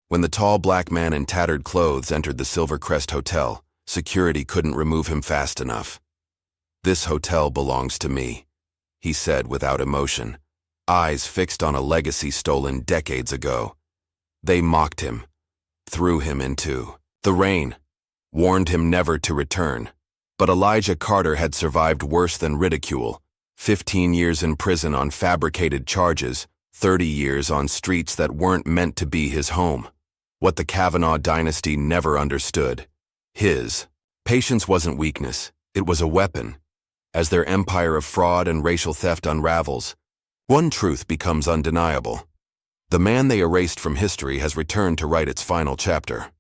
When the tall black man in tattered clothes entered the Silvercrest Hotel, security couldn't remove him fast enough. "This hotel belongs to me," he said without emotion, eyes fixed on a legacy stolen decades ago. They mocked him, threw him into the rain, warned him never to return. But Elijah Carter had survived worse than ridicule: 15 years in prison on fabricated charges, 30 years on streets that weren't meant to be his home. What the Kavanaugh dynasty never understood: his patience wasn't weakness, it was a weapon. As their empire of fraud and racial theft unravels, one truth becomes undeniable: the man they erased from history has returned to write its final chapter.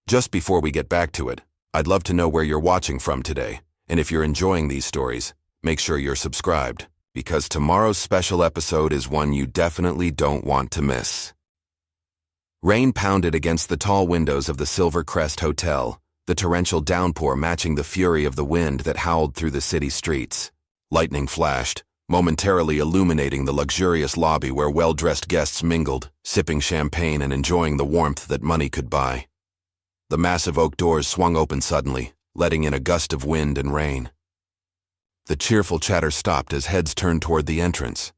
Just before we get back to it, I'd love to know where you're watching from today, and if you're enjoying these stories, make sure you're subscribed, because tomorrow's special episode is one you definitely don't want to miss. Rain pounded against the tall windows of the Silvercrest Hotel, the torrential downpour matching the fury of the wind that howled through the city streets. Lightning flashed, momentarily illuminating the luxurious lobby where well-dressed guests mingled, sipping champagne and enjoying the warmth that money could buy. The massive oak doors swung open suddenly, letting in a gust of wind and rain. The cheerful chatter stopped as heads turned toward the entrance.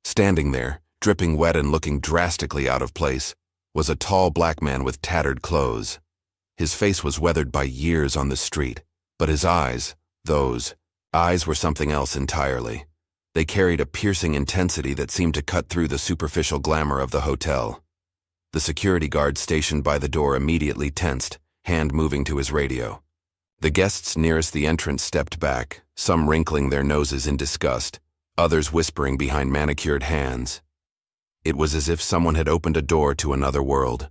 Standing there, dripping wet and looking drastically out of place, was a tall black man with tattered clothes. His face was weathered by years on the street, but his eyes, those eyes were something else entirely. They carried a piercing intensity that seemed to cut through the superficial glamour of the hotel. The security guard stationed by the door immediately tensed, hand moving to his radio. The guests nearest the entrance stepped back, some wrinkling their noses in disgust, others whispering behind manicured hands. It was as if someone had opened a door to another world,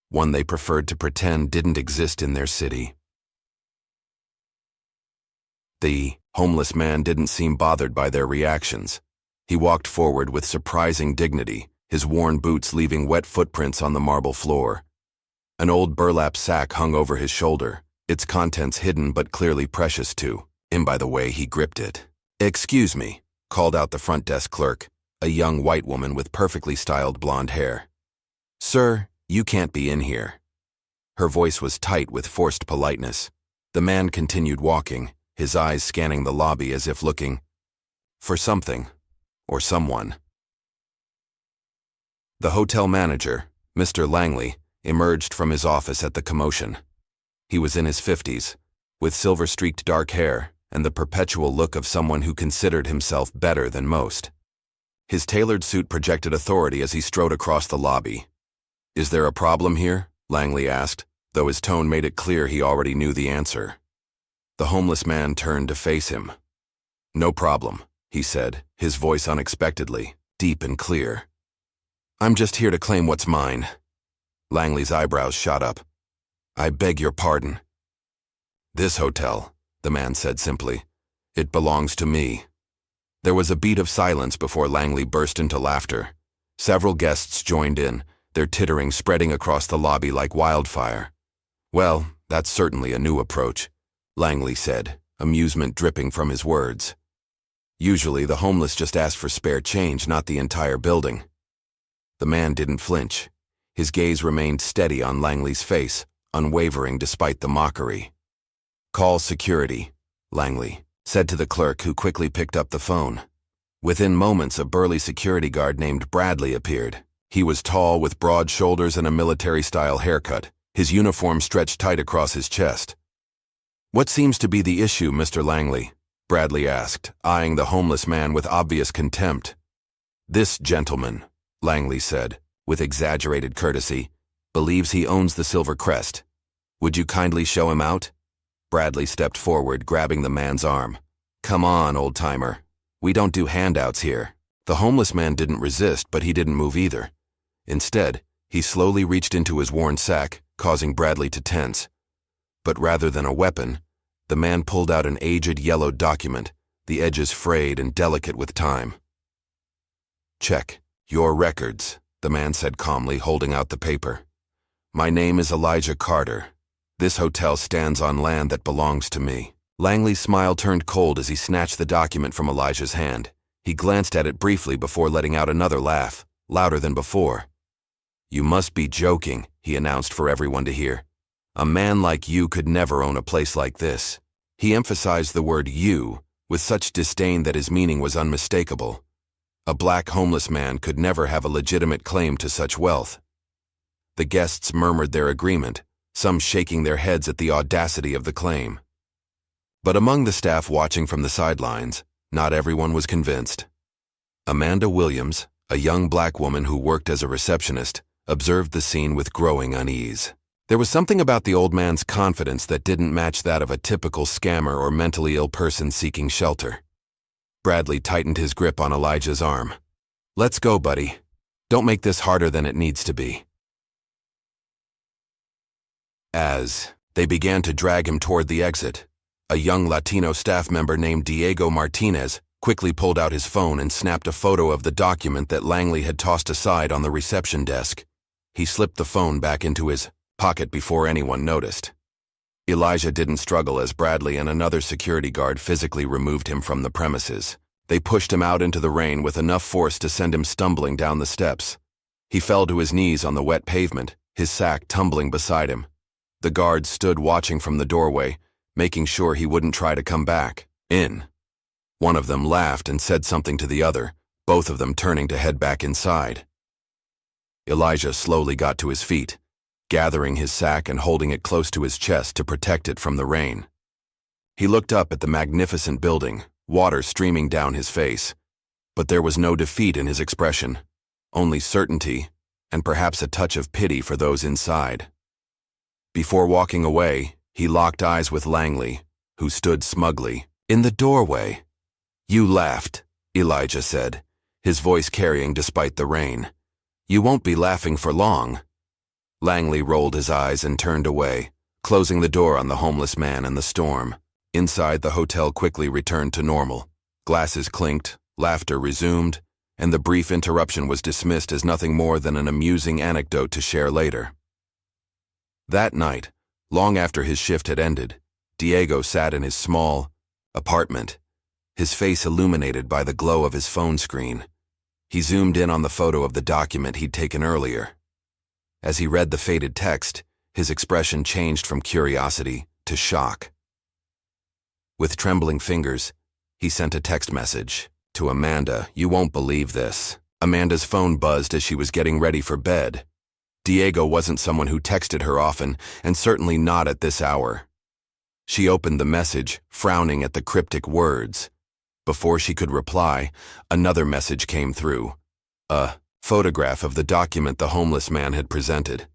one they preferred to pretend didn't exist in their city. The homeless man didn't seem bothered by their reactions. He walked forward with surprising dignity, his worn boots leaving wet footprints on the marble floor. An old burlap sack hung over his shoulder, its contents hidden but clearly precious to him by the way he gripped it. "Excuse me," called out the front desk clerk, a young white woman with perfectly styled blonde hair. "Sir, you can't be in here." Her voice was tight with forced politeness. The man continued walking, his eyes scanning the lobby as if looking for something or someone. The hotel manager, Mr. Langley, emerged from his office at the commotion. He was in his 50s, with silver-streaked dark hair and the perpetual look of someone who considered himself better than most. His tailored suit projected authority as he strode across the lobby. "Is there a problem here?" Langley asked, though his tone made it clear he already knew the answer. The homeless man turned to face him. "No problem," he said, his voice unexpectedly deep and clear. "I'm just here to claim what's mine." Langley's eyebrows shot up. "I beg your pardon." "This hotel," the man said simply. "It belongs to me." There was a beat of silence before Langley burst into laughter. Several guests joined in, their tittering spreading across the lobby like wildfire. "Well, that's certainly a new approach," Langley said, amusement dripping from his words. "Usually the homeless just ask for spare change, not the entire building." The man didn't flinch. His gaze remained steady on Langley's face, unwavering despite the mockery. "Call security," Langley said to the clerk, who quickly picked up the phone. Within moments, a burly security guard named Bradley appeared. He was tall, with broad shoulders and a military-style haircut, his uniform stretched tight across his chest. "What seems to be the issue, Mr. Langley?" Bradley asked, eyeing the homeless man with obvious contempt. "This gentleman," Langley said, with exaggerated courtesy, "believes he owns the Silvercrest. Would you kindly show him out?" Bradley stepped forward, grabbing the man's arm. "Come on, old-timer. We don't do handouts here." The homeless man didn't resist, but he didn't move either. Instead, he slowly reached into his worn sack, causing Bradley to tense. But rather than a weapon, the man pulled out an aged yellow document, the edges frayed and delicate with time. "Check your records," the man said calmly, holding out the paper. "My name is Elijah Carter. This hotel stands on land that belongs to me." Langley's smile turned cold as he snatched the document from Elijah's hand. He glanced at it briefly before letting out another laugh, louder than before. "You must be joking," he announced for everyone to hear. "A man like you could never own a place like this." He emphasized the word "you" with such disdain that his meaning was unmistakable. A black homeless man could never have a legitimate claim to such wealth. The guests murmured their agreement, some shaking their heads at the audacity of the claim. But among the staff watching from the sidelines, not everyone was convinced. Amanda Williams, a young black woman who worked as a receptionist, observed the scene with growing unease. There was something about the old man's confidence that didn't match that of a typical scammer or mentally ill person seeking shelter. Bradley tightened his grip on Elijah's arm. "Let's go, buddy. Don't make this harder than it needs to be." As they began to drag him toward the exit, a young Latino staff member named Diego Martinez quickly pulled out his phone and snapped a photo of the document that Langley had tossed aside on the reception desk. He slipped the phone back into his pocket before anyone noticed. Elijah didn't struggle as Bradley and another security guard physically removed him from the premises. They pushed him out into the rain with enough force to send him stumbling down the steps. He fell to his knees on the wet pavement, his sack tumbling beside him. The guards stood watching from the doorway, making sure he wouldn't try to come back in. One of them laughed and said something to the other, both of them turning to head back inside. Elijah slowly got to his feet, gathering his sack and holding it close to his chest to protect it from the rain. He looked up at the magnificent building, water streaming down his face. But there was no defeat in his expression, only certainty and perhaps a touch of pity for those inside. Before walking away, he locked eyes with Langley, who stood smugly in the doorway. "You laughed," Elijah said, his voice carrying despite the rain. "You won't be laughing for long." Langley rolled his eyes and turned away, closing the door on the homeless man and the storm. Inside, the hotel quickly returned to normal. Glasses clinked, laughter resumed, and the brief interruption was dismissed as nothing more than an amusing anecdote to share later. That night, long after his shift had ended, Diego sat in his small apartment, his face illuminated by the glow of his phone screen. He zoomed in on the photo of the document he'd taken earlier. As he read the faded text, his expression changed from curiosity to shock. With trembling fingers, he sent a text message to Amanda. "You won't believe this." Amanda's phone buzzed as she was getting ready for bed. Diego wasn't someone who texted her often, and certainly not at this hour. She opened the message, frowning at the cryptic words. Before she could reply, another message came through. A photograph of the document the homeless man had presented.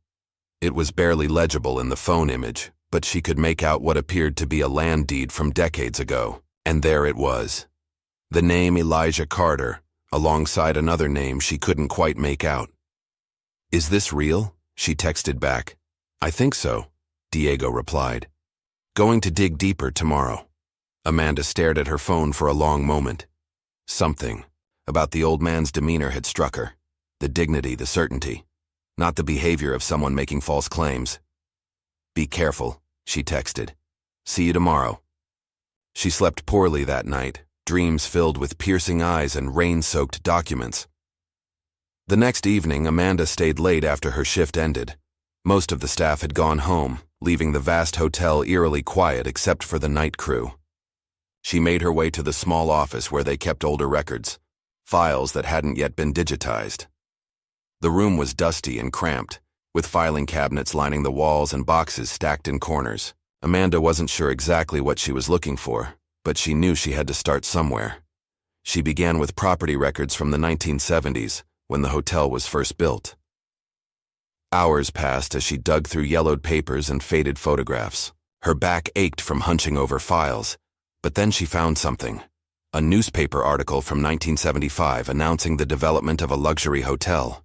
It was barely legible in the phone image, but she could make out what appeared to be a land deed from decades ago. And there it was. The name Elijah Carter, alongside another name she couldn't quite make out. "Is this real?" she texted back. "I think so," Diego replied. "Going to dig deeper tomorrow." Amanda stared at her phone for a long moment. Something about the old man's demeanor had struck her. The dignity, the certainty, not the behavior of someone making false claims. "Be careful," she texted. "See you tomorrow." She slept poorly that night, dreams filled with piercing eyes and rain-soaked documents. The next evening, Amanda stayed late after her shift ended. Most of the staff had gone home, leaving the vast hotel eerily quiet except for the night crew. She made her way to the small office where they kept older records, files that hadn't yet been digitized. The room was dusty and cramped, with filing cabinets lining the walls and boxes stacked in corners. Amanda wasn't sure exactly what she was looking for, but she knew she had to start somewhere. She began with property records from the 1970s, when the hotel was first built. Hours passed as she dug through yellowed papers and faded photographs. Her back ached from hunching over files, but then she found something. A newspaper article from 1975 announcing the development of a luxury hotel.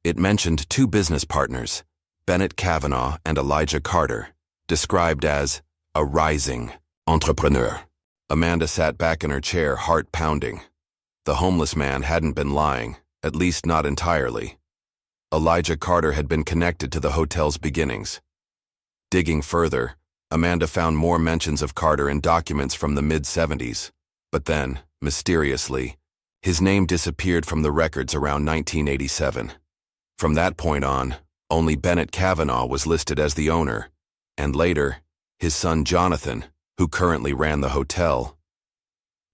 It mentioned two business partners, Bennett Kavanaugh and Elijah Carter, described as a rising entrepreneur. Amanda sat back in her chair, heart pounding. The homeless man hadn't been lying, at least not entirely. Elijah Carter had been connected to the hotel's beginnings. Digging further, Amanda found more mentions of Carter in documents from the mid-70s. But then, mysteriously, his name disappeared from the records around 1987. From that point on, Only Bennett Kavanaugh was listed as the owner, and later, his son Jonathan, who currently ran the hotel.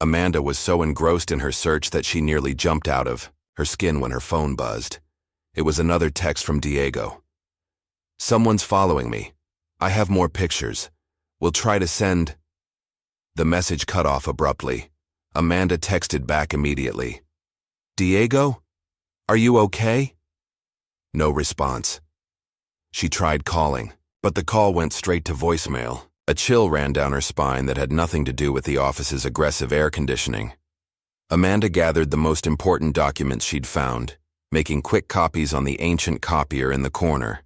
Amanda was so engrossed in her search that she nearly jumped out of her skin when her phone buzzed. It was another text from Diego. "Someone's following me. I have more pictures. We'll try to send..." The message cut off abruptly. Amanda texted back immediately. "Diego? Are you okay?" No response. She tried calling, but the call went straight to voicemail. A chill ran down her spine that had nothing to do with the office's aggressive air conditioning. Amanda gathered the most important documents she'd found, making quick copies on the ancient copier in the corner.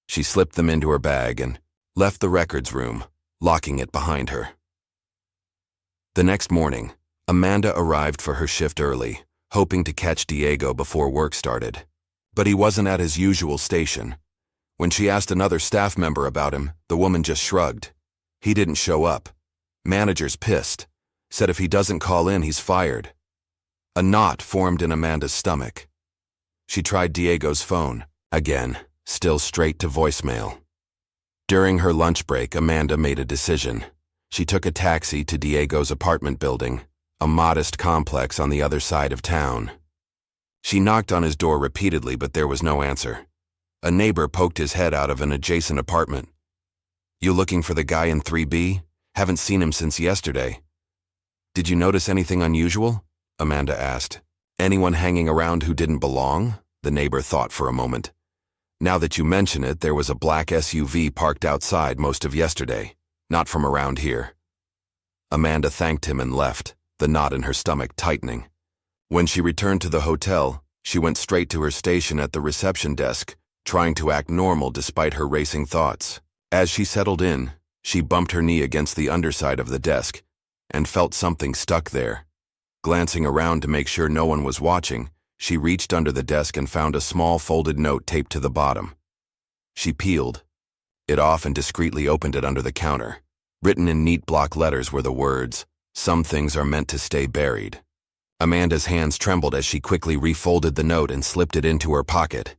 She slipped them into her bag and left the records room, locking it behind her. The next morning, Amanda arrived for her shift early, hoping to catch Diego before work started. But he wasn't at his usual station. When she asked another staff member about him, the woman just shrugged. He didn't show up. Manager's pissed. Said if he doesn't call in, he's fired. A knot formed in Amanda's stomach. She tried Diego's phone. Again, still straight to voicemail. During her lunch break, Amanda made a decision. She took a taxi to Diego's apartment building, a modest complex on the other side of town. She knocked on his door repeatedly, but there was no answer. A neighbor poked his head out of an adjacent apartment. "You looking for the guy in 3B? Haven't seen him since yesterday." "Did you notice anything unusual?" Amanda asked. "Anyone hanging around who didn't belong?" The neighbor thought for a moment. "Now that you mention it, there was a black SUV parked outside most of yesterday. Not from around here." Amanda thanked him and left, the knot in her stomach tightening. When she returned to the hotel, she went straight to her station at the reception desk, trying to act normal despite her racing thoughts. As she settled in, she bumped her knee against the underside of the desk and felt something stuck there. Glancing around to make sure no one was watching, she reached under the desk and found a small folded note taped to the bottom. She peeled it off and discreetly opened it under the counter. Written in neat block letters were the words, "Some things are meant to stay buried." Amanda's hands trembled as she quickly refolded the note and slipped it into her pocket.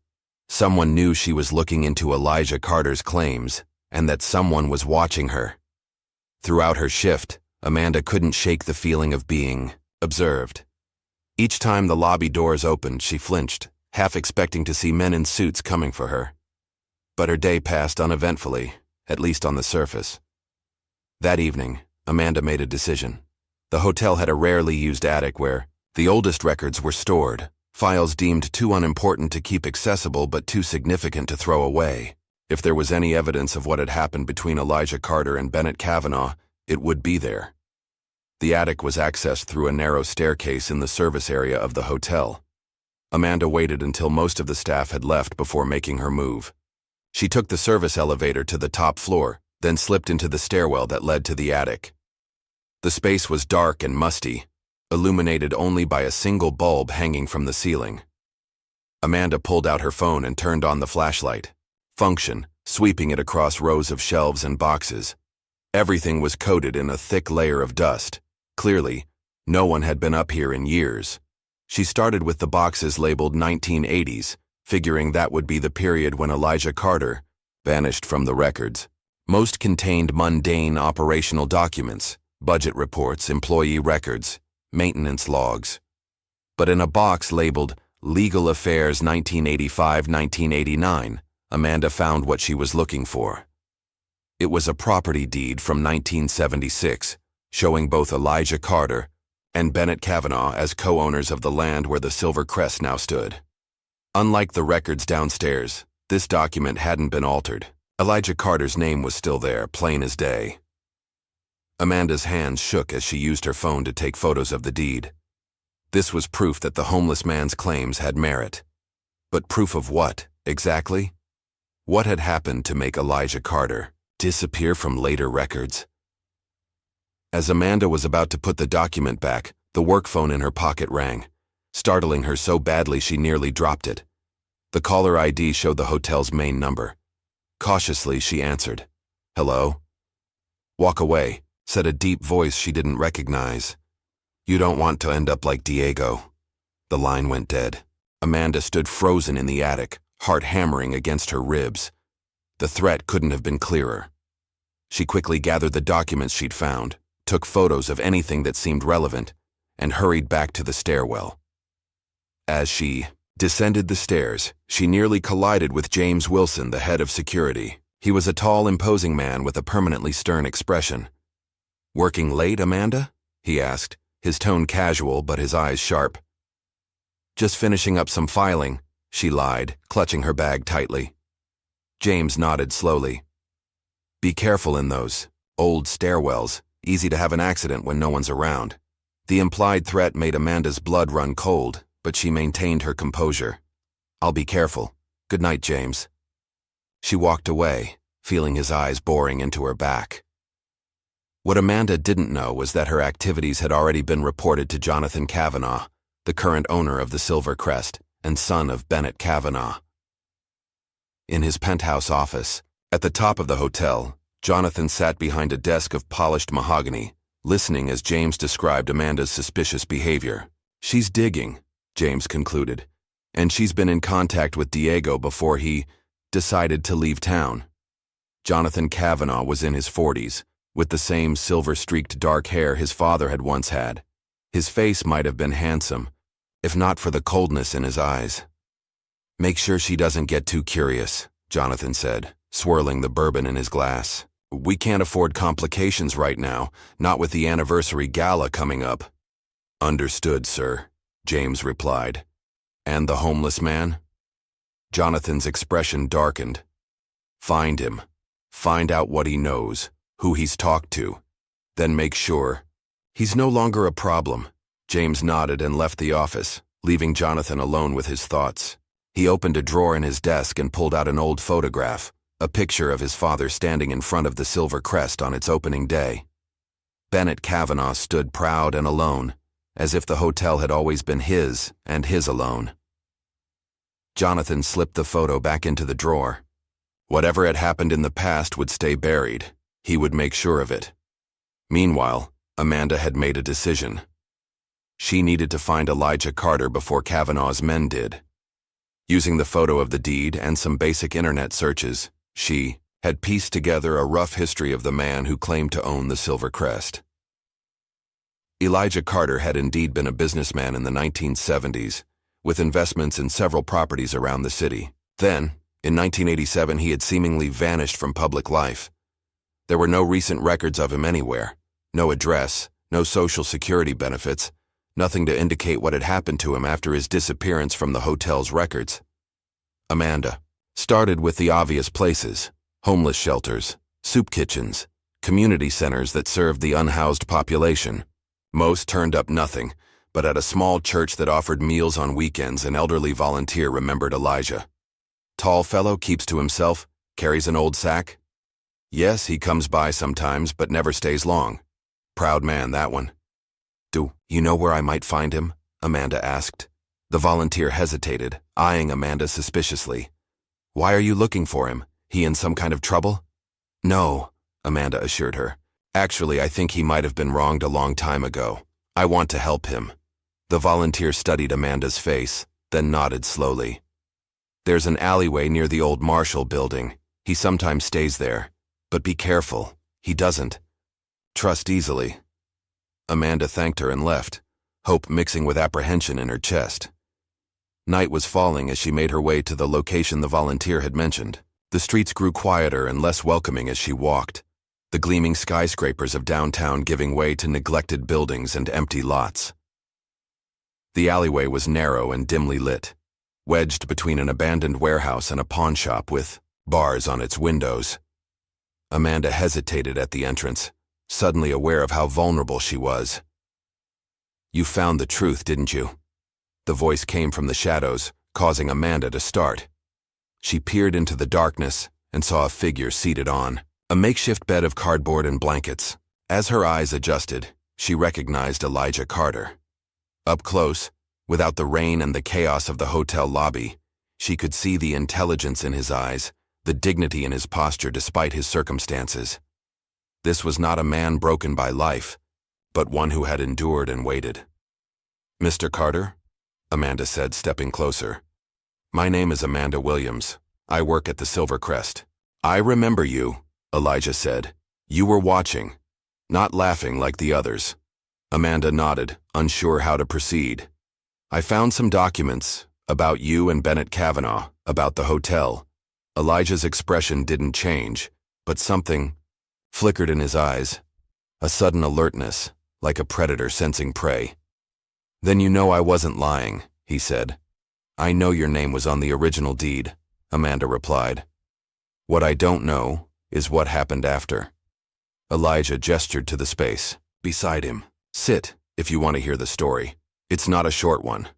Someone knew she was looking into Elijah Carter's claims, and that someone was watching her. Throughout her shift, Amanda couldn't shake the feeling of being observed. Each time the lobby doors opened, she flinched, half expecting to see men in suits coming for her. But her day passed uneventfully, at least on the surface. That evening, Amanda made a decision. The hotel had a rarely used attic where the oldest records were stored, files deemed too unimportant to keep accessible but too significant to throw away. If there was any evidence of what had happened between Elijah Carter and Bennett Kavanaugh, it would be there. The attic was accessed through a narrow staircase in the service area of the hotel. Amanda waited until most of the staff had left before making her move. She took the service elevator to the top floor, then slipped into the stairwell that led to the attic. The space was dark and musty, illuminated only by a single bulb hanging from the ceiling. Amanda pulled out her phone and turned on the flashlight. Function, sweeping it across rows of shelves and boxes. Everything was coated in a thick layer of dust. Clearly, no one had been up here in years. She started with the boxes labeled 1980s, figuring that would be the period when Elijah Carter vanished from the records. Most contained mundane operational documents, budget reports, employee records, maintenance logs. But in a box labeled Legal Affairs 1985-1989, Amanda found what she was looking for. It was a property deed from 1976, showing both Elijah Carter and Bennett Kavanaugh as co-owners of the land where the Silver Crest now stood. Unlike the records downstairs, this document hadn't been altered. Elijah Carter's name was still there, plain as day. Amanda's hands shook as she used her phone to take photos of the deed. This was proof that the homeless man's claims had merit. But proof of what, exactly? What had happened to make Elijah Carter disappear from later records? As Amanda was about to put the document back, the work phone in her pocket rang, startling her so badly she nearly dropped it. The caller ID showed the hotel's main number. Cautiously, she answered. "Hello?" "Walk away," said a deep voice she didn't recognize. "You don't want to end up like Diego." The line went dead. Amanda stood frozen in the attic, heart hammering against her ribs. The threat couldn't have been clearer. She quickly gathered the documents she'd found, took photos of anything that seemed relevant, and hurried back to the stairwell. As she descended the stairs, she nearly collided with James Wilson, the head of security. He was a tall, imposing man with a permanently stern expression. "Working late, Amanda?" he asked, his tone casual but his eyes sharp. "Just finishing up some filing," she lied, clutching her bag tightly. James nodded slowly. "Be careful in those old stairwells. Easy to have an accident when no one's around." The implied threat made Amanda's blood run cold, but she maintained her composure. "I'll be careful. Good night, James." She walked away, feeling his eyes boring into her back. What Amanda didn't know was that her activities had already been reported to Jonathan Kavanaugh, the current owner of the Silver Crest and son of Bennett Kavanaugh. In his penthouse office, at the top of the hotel, Jonathan sat behind a desk of polished mahogany, listening as James described Amanda's suspicious behavior. "She's digging," James concluded, "and she's been in contact with Diego before he decided to leave town." Jonathan Kavanaugh was in his 40s, with the same silver-streaked dark hair his father had once had. His face might have been handsome, if not for the coldness in his eyes. "Make sure she doesn't get too curious," Jonathan said, swirling the bourbon in his glass. "We can't afford complications right now, not with the anniversary gala coming up." "Understood, sir," James replied. "And the homeless man?" Jonathan's expression darkened. "Find him. Find out what he knows, who he's talked to. Then make sure he's no longer a problem." James nodded and left the office, leaving Jonathan alone with his thoughts. He opened a drawer in his desk and pulled out an old photograph, a picture of his father standing in front of the Silver Crest on its opening day. Bennett Kavanaugh stood proud and alone, as if the hotel had always been his and his alone. Jonathan slipped the photo back into the drawer. Whatever had happened in the past would stay buried. He would make sure of it. Meanwhile, Amanda had made a decision. She needed to find Elijah Carter before Kavanaugh's men did. Using the photo of the deed and some basic internet searches, she had pieced together a rough history of the man who claimed to own the Silver Crest. Elijah Carter had indeed been a businessman in the 1970s, with investments in several properties around the city. Then, in 1987, he had seemingly vanished from public life. There were no recent records of him anywhere, no address, no social security benefits, nothing to indicate what had happened to him after his disappearance from the hotel's records. Amanda started with the obvious places: homeless shelters, soup kitchens, community centers that served the unhoused population. Most turned up nothing, but at a small church that offered meals on weekends, an elderly volunteer remembered Elijah. "Tall fellow, keeps to himself, carries an old sack?" "Yes, he comes by sometimes, but never stays long. Proud man, that one." "Do you know where I might find him?" Amanda asked. The volunteer hesitated, eyeing Amanda suspiciously. "Why are you looking for him? He in some kind of trouble?" "No," Amanda assured her. "Actually, I think he might have been wronged a long time ago. I want to help him." The volunteer studied Amanda's face, then nodded slowly. "There's an alleyway near the old Marshall building. He sometimes stays there. But be careful, he doesn't trust easily." Amanda thanked her and left, hope mixing with apprehension in her chest. Night was falling as she made her way to the location the volunteer had mentioned. The streets grew quieter and less welcoming as she walked, the gleaming skyscrapers of downtown giving way to neglected buildings and empty lots. The alleyway was narrow and dimly lit, wedged between an abandoned warehouse and a pawn shop with bars on its windows. Amanda hesitated at the entrance, suddenly aware of how vulnerable she was. "You found the truth, didn't you?" The voice came from the shadows, causing Amanda to start. She peered into the darkness and saw a figure seated on a makeshift bed of cardboard and blankets. As her eyes adjusted, she recognized Elijah Carter. Up close, without the rain and the chaos of the hotel lobby, she could see the intelligence in his eyes, the dignity in his posture despite his circumstances. This was not a man broken by life, but one who had endured and waited. "Mr. Carter?" Amanda said, stepping closer. My name is Amanda Williams. I work at the Silvercrest. I remember you, Elijah said. You were watching, not laughing like the others. Amanda nodded, unsure how to proceed. I found some documents about you and Bennett Kavanaugh, about the hotel. Elijah's expression didn't change, but something flickered in his eyes. A sudden alertness, like a predator sensing prey. Then you know I wasn't lying, he said. I know your name was on the original deed, Amanda replied. What I don't know is what happened after. Elijah gestured to the space beside him. Sit, if you want to hear the story. It's not a short one.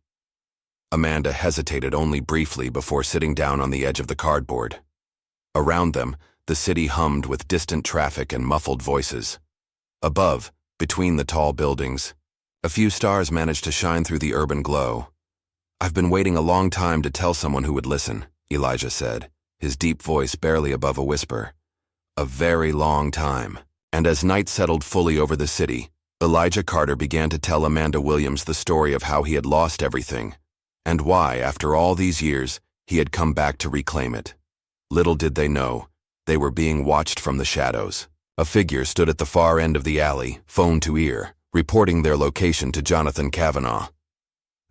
Amanda hesitated only briefly before sitting down on the edge of the cardboard. Around them, the city hummed with distant traffic and muffled voices. Above, between the tall buildings, a few stars managed to shine through the urban glow. I've been waiting a long time to tell someone who would listen, Elijah said, his deep voice barely above a whisper. A very long time. And as night settled fully over the city, Elijah Carter began to tell Amanda Williams the story of how he had lost everything, and why, after all these years, he had come back to reclaim it. Little did they know, they were being watched from the shadows. A figure stood at the far end of the alley, phone to ear, reporting their location to Jonathan Kavanaugh.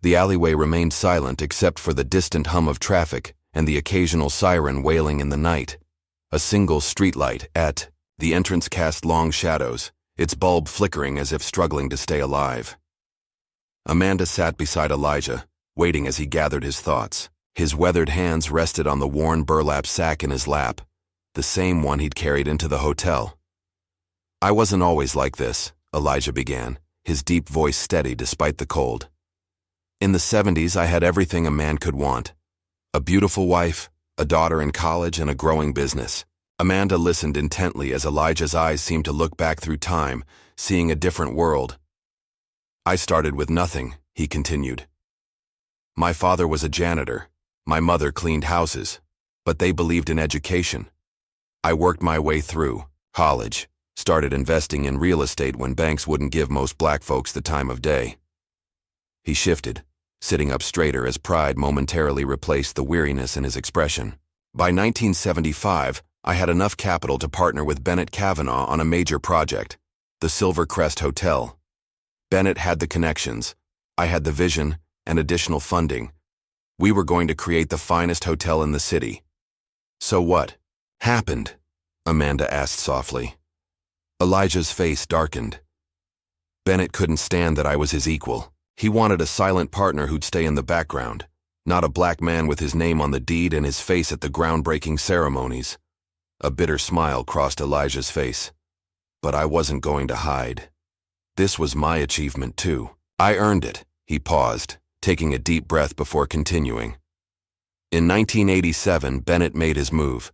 The alleyway remained silent except for the distant hum of traffic and the occasional siren wailing in the night. A single streetlight at the entrance cast long shadows, its bulb flickering as if struggling to stay alive. Amanda sat beside Elijah, waiting as he gathered his thoughts. His weathered hands rested on the worn burlap sack in his lap, the same one he'd carried into the hotel. I wasn't always like this, Elijah began, his deep voice steady despite the cold. In the 70s, I had everything a man could want. A beautiful wife, a daughter in college, and a growing business. Amanda listened intently as Elijah's eyes seemed to look back through time, seeing a different world. I started with nothing, he continued. My father was a janitor. My mother cleaned houses, but they believed in education. I worked my way through college, started investing in real estate when banks wouldn't give most black folks the time of day. He shifted, sitting up straighter as pride momentarily replaced the weariness in his expression. By 1975, I had enough capital to partner with Bennett Kavanaugh on a major project, the Silvercrest Hotel. Bennett had the connections, I had the vision and additional funding. We were going to create the finest hotel in the city. So what happened? Amanda asked softly. Elijah's face darkened. Bennett couldn't stand that I was his equal. He wanted a silent partner who'd stay in the background, not a black man with his name on the deed and his face at the groundbreaking ceremonies. A bitter smile crossed Elijah's face. But I wasn't going to hide. This was my achievement too. I earned it. He paused, taking a deep breath before continuing. In 1987, Bennett made his move.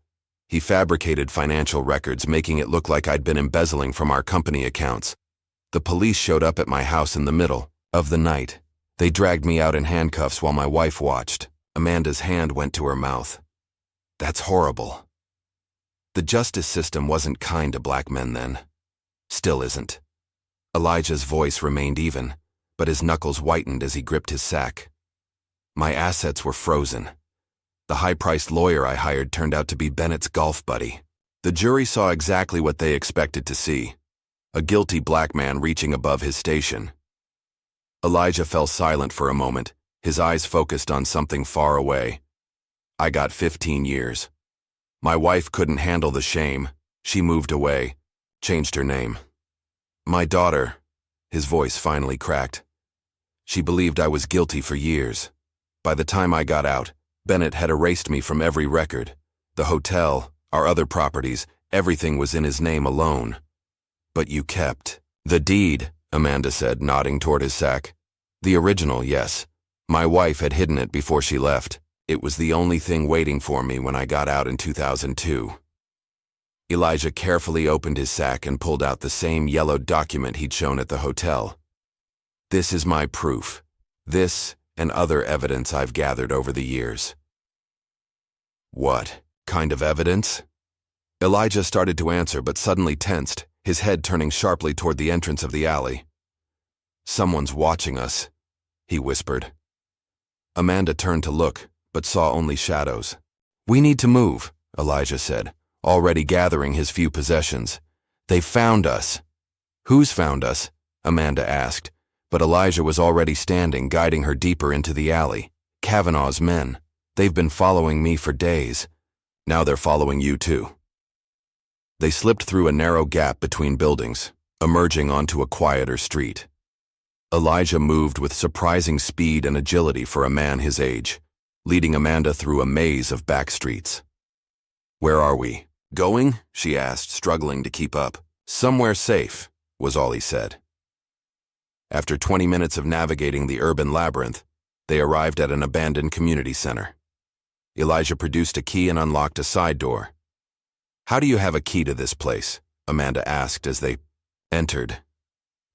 He fabricated financial records, making it look like I'd been embezzling from our company accounts. The police showed up at my house in the middle of the night. They dragged me out in handcuffs while my wife watched. Amanda's hand went to her mouth. That's horrible. The justice system wasn't kind to black men then. Still isn't. Elijah's voice remained even, but his knuckles whitened as he gripped his sack. My assets were frozen. The high-priced lawyer I hired turned out to be Bennett's golf buddy. The jury saw exactly what they expected to see. A guilty black man reaching above his station. Elijah fell silent for a moment, his eyes focused on something far away. I got 15 years. My wife couldn't handle the shame. She moved away, changed her name. My daughter, his voice finally cracked. She believed I was guilty for years. By the time I got out, Bennett had erased me from every record. The hotel, our other properties, everything was in his name alone. But you kept the deed, Amanda said, nodding toward his sack. The original, yes. My wife had hidden it before she left. It was the only thing waiting for me when I got out in 2002. Elijah carefully opened his sack and pulled out the same yellowed document he'd shown at the hotel. This is my proof. This and other evidence I've gathered over the years. What kind of evidence? Elijah started to answer but suddenly tensed, his head turning sharply toward the entrance of the alley. Someone's watching us, he whispered. Amanda turned to look, but saw only shadows. "We need to move," Elijah said, already gathering his few possessions. "They found us." "Who's found us?" Amanda asked, but Elijah was already standing, guiding her deeper into the alley. "Kavanaugh's men. They've been following me for days. Now they're following you too." They slipped through a narrow gap between buildings, emerging onto a quieter street. Elijah moved with surprising speed and agility for a man his age, leading Amanda through a maze of back streets. "Where are we going?" she asked, struggling to keep up. "Somewhere safe," was all he said. After 20 minutes of navigating the urban labyrinth, they arrived at an abandoned community center. Elijah produced a key and unlocked a side door. "How do you have a key to this place?" Amanda asked as they entered.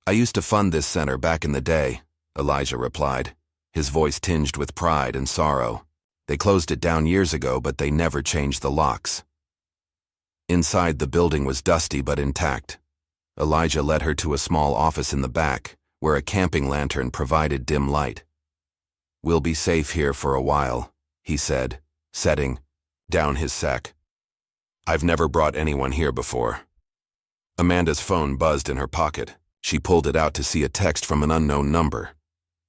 "I used to fund this center back in the day," Elijah replied, his voice tinged with pride and sorrow. "They closed it down years ago, but they never changed the locks." Inside, the building was dusty but intact. Elijah led her to a small office in the back, where a camping lantern provided dim light. "We'll be safe here for a while," he said, setting down his sack. "I've never brought anyone here before." Amanda's phone buzzed in her pocket. She pulled it out to see a text from an unknown number.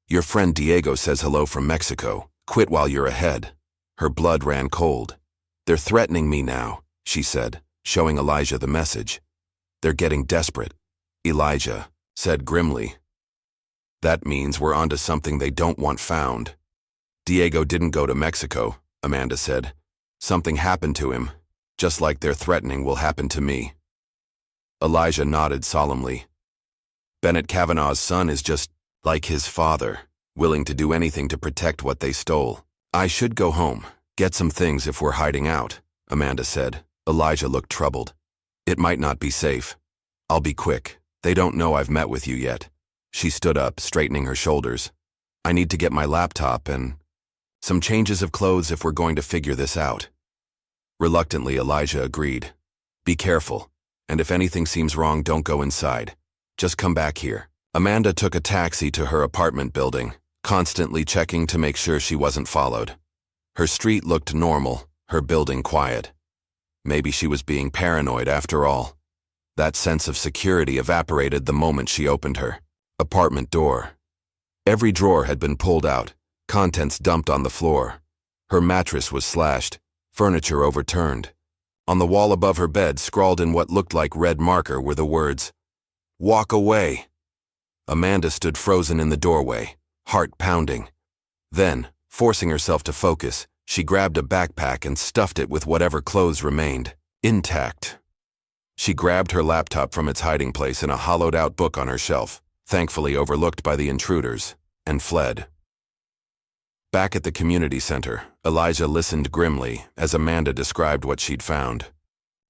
"Your friend Diego says hello from Mexico. Quit while you're ahead." Her blood ran cold. "They're threatening me now," she said, showing Elijah the message. "They're getting desperate," Elijah said grimly. "That means we're onto something they don't want found." "Diego didn't go to Mexico," Amanda said. "Something happened to him, just like they're threatening will happen to me." Elijah nodded solemnly. "Bennett Kavanaugh's son is just like his father, willing to do anything to protect what they stole. I should go home, get some things if we're hiding out," Amanda said. Elijah looked troubled. "It might not be safe. I'll be quick. They don't know I've met with you yet." She stood up, straightening her shoulders. "I need to get my laptop and some changes of clothes if we're going to figure this out." Reluctantly, Elijah agreed. "Be careful, and if anything seems wrong, don't go inside. Just come back here." Amanda took a taxi to her apartment building, constantly checking to make sure she wasn't followed. Her street looked normal, her building quiet. Maybe she was being paranoid after all. That sense of security evaporated the moment she opened her apartment door. Every drawer had been pulled out, contents dumped on the floor. Her mattress was slashed, furniture overturned. On the wall above her bed, scrawled in what looked like red marker, were the words, "Walk away." Amanda stood frozen in the doorway, heart pounding. Then, forcing herself to focus, she grabbed a backpack and stuffed it with whatever clothes remained, intact. She grabbed her laptop from its hiding place in a hollowed-out book on her shelf, thankfully overlooked by the intruders, and fled. Back at the community center, Elijah listened grimly as Amanda described what she'd found.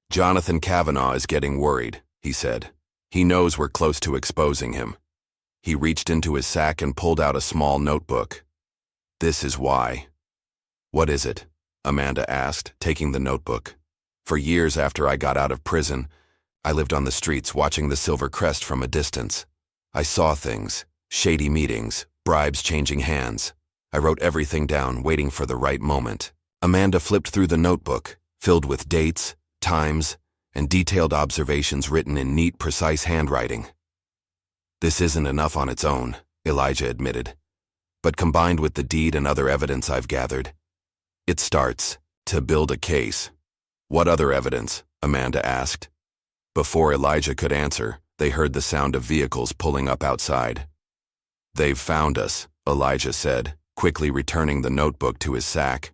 "Jonathan Kavanaugh is getting worried," he said. "He knows we're close to exposing him." He reached into his sack and pulled out a small notebook. "This is why." "What is it?" Amanda asked, taking the notebook. "For years after I got out of prison, I lived on the streets watching the Silver Crest from a distance. I saw things, shady meetings, bribes changing hands. I wrote everything down, waiting for the right moment." Amanda flipped through the notebook, filled with dates, times, and detailed observations written in neat, precise handwriting. "This isn't enough on its own," Elijah admitted. "But combined with the deed and other evidence I've gathered, it starts to build a case." "What other evidence?" Amanda asked. Before Elijah could answer, they heard the sound of vehicles pulling up outside. "They've found us," Elijah said, quickly returning the notebook to his sack.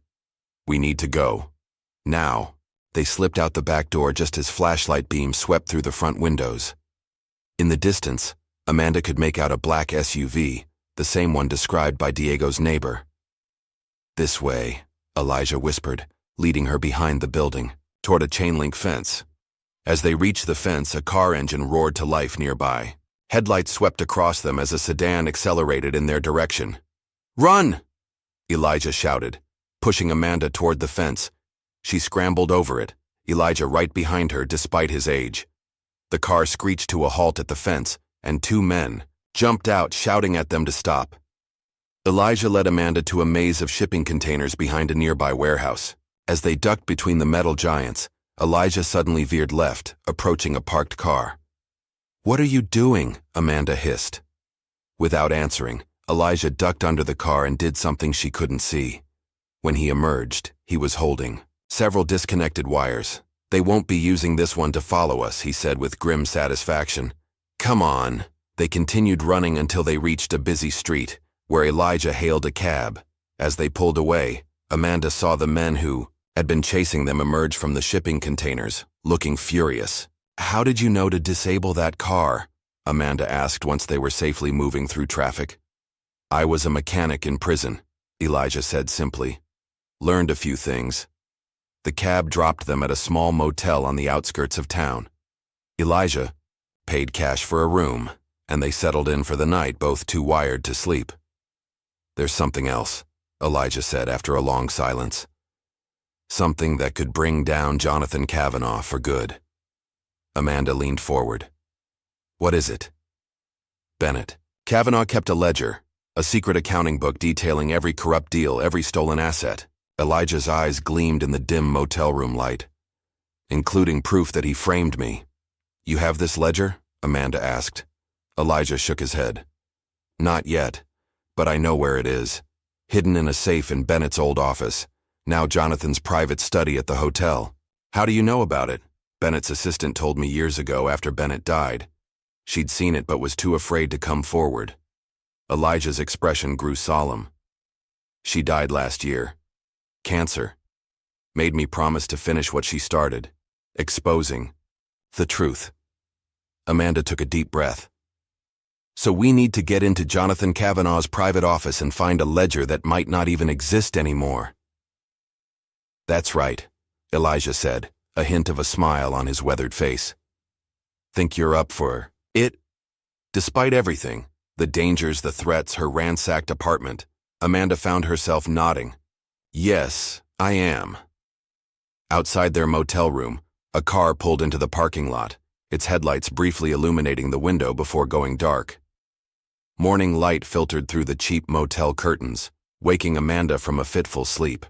"We need to go. Now." They slipped out the back door just as flashlight beams swept through the front windows. In the distance, Amanda could make out a black SUV, the same one described by Diego's neighbor. "This way," Elijah whispered, leading her behind the building, toward a chain-link fence. As they reached the fence, a car engine roared to life nearby. Headlights swept across them as a sedan accelerated in their direction. "Run!" Elijah shouted, pushing Amanda toward the fence. She scrambled over it, Elijah right behind her despite his age. The car screeched to a halt at the fence, and two men jumped out, shouting at them to stop. Elijah led Amanda to a maze of shipping containers behind a nearby warehouse. As they ducked between the metal giants, Elijah suddenly veered left, approaching a parked car. "What are you doing?" Amanda hissed. Without answering, Elijah ducked under the car and did something she couldn't see. When he emerged, he was holding several disconnected wires. "They won't be using this one to follow us," he said with grim satisfaction. "Come on." They continued running until they reached a busy street, where Elijah hailed a cab. As they pulled away, Amanda saw the men who had been chasing them emerge from the shipping containers, looking furious. "How did you know to disable that car?" Amanda asked once they were safely moving through traffic. "I was a mechanic in prison," Elijah said simply. "Learned a few things." The cab dropped them at a small motel on the outskirts of town. Elijah paid cash for a room, and they settled in for the night, both too wired to sleep. "There's something else," Elijah said after a long silence. "Something that could bring down Jonathan Kavanaugh for good." Amanda leaned forward. "What is it?" "Bennett. Kavanaugh kept a ledger, a secret accounting book detailing every corrupt deal, every stolen asset." Elijah's eyes gleamed in the dim motel room light. "Including proof that he framed me." "You have this ledger?" Amanda asked. Elijah shook his head. "Not yet, but I know where it is. Hidden in a safe in Bennett's old office, now Jonathan's private study at the hotel." "How do you know about it?" "Bennett's assistant told me years ago after Bennett died. She'd seen it but was too afraid to come forward." Elijah's expression grew solemn. "She died last year. Cancer. Made me promise to finish what she started, exposing the truth." Amanda took a deep breath. "So we need to get into Jonathan Kavanaugh's private office and find a ledger that might not even exist anymore." "That's right," Elijah said, a hint of a smile on his weathered face. "Think you're up for it?" Despite everything, the dangers, the threats, her ransacked apartment, Amanda found herself nodding. "Yes, I am." Outside their motel room, a car pulled into the parking lot, its headlights briefly illuminating the window before going dark. Morning light filtered through the cheap motel curtains, waking Amanda from a fitful sleep.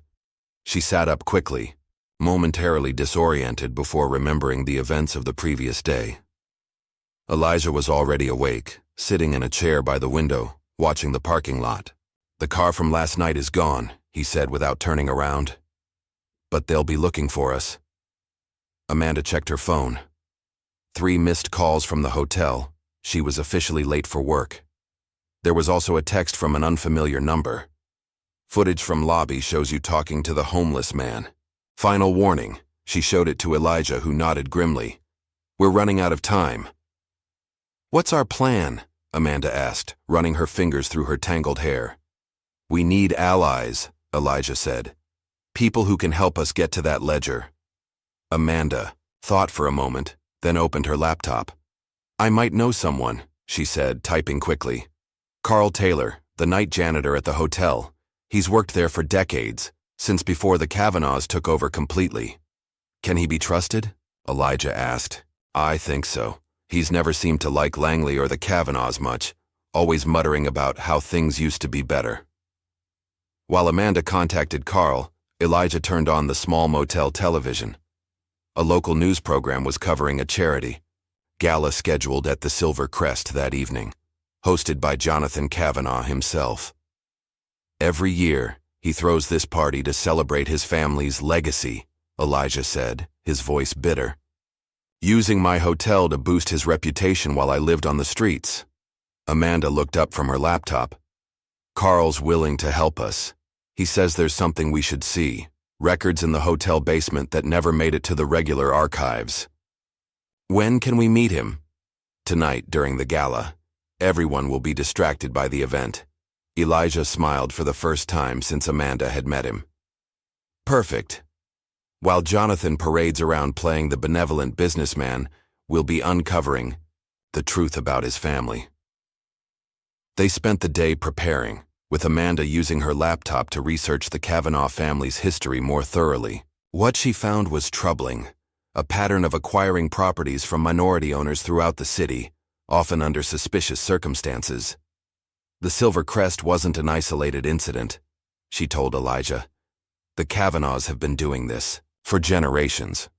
She sat up quickly, momentarily disoriented before remembering the events of the previous day. Elijah was already awake, sitting in a chair by the window, watching the parking lot. "The car from last night is gone," he said without turning around. "But they'll be looking for us." Amanda checked her phone. 3 missed calls from the hotel. She was officially late for work. There was also a text from an unfamiliar number. "Footage from lobby shows you talking to the homeless man. Final warning." She showed it to Elijah, who nodded grimly. "We're running out of time." "What's our plan?" Amanda asked, running her fingers through her tangled hair. "We need allies," Elijah said. "People who can help us get to that ledger." Amanda thought for a moment, then opened her laptop. "I might know someone," she said, typing quickly. "Carl Taylor, the night janitor at the hotel. He's worked there for decades, since before the Kavanaughs took over completely." "Can he be trusted?" Elijah asked. "I think so. He's never seemed to like Langley or the Kavanaughs much, always muttering about how things used to be better." While Amanda contacted Carl, Elijah turned on the small motel television. A local news program was covering a charity gala scheduled at the Silver Crest that evening, hosted by Jonathan Kavanaugh himself. "Every year, he throws this party to celebrate his family's legacy," Elijah said, his voice bitter. "Using my hotel to boost his reputation while I lived on the streets." Amanda looked up from her laptop. "Carl's willing to help us. He says there's something we should see, records in the hotel basement that never made it to the regular archives." "When can we meet him?" "Tonight during the gala. Everyone will be distracted by the event." Elijah smiled for the first time since Amanda had met him. "Perfect. While Jonathan parades around playing the benevolent businessman, we'll be uncovering the truth about his family." They spent the day preparing, with Amanda using her laptop to research the Kavanaugh family's history more thoroughly. What she found was troubling: a pattern of acquiring properties from minority owners throughout the city, often under suspicious circumstances. The Silver Crest wasn't an isolated incident, she told Elijah. The Kavanaughs have been doing this for generations.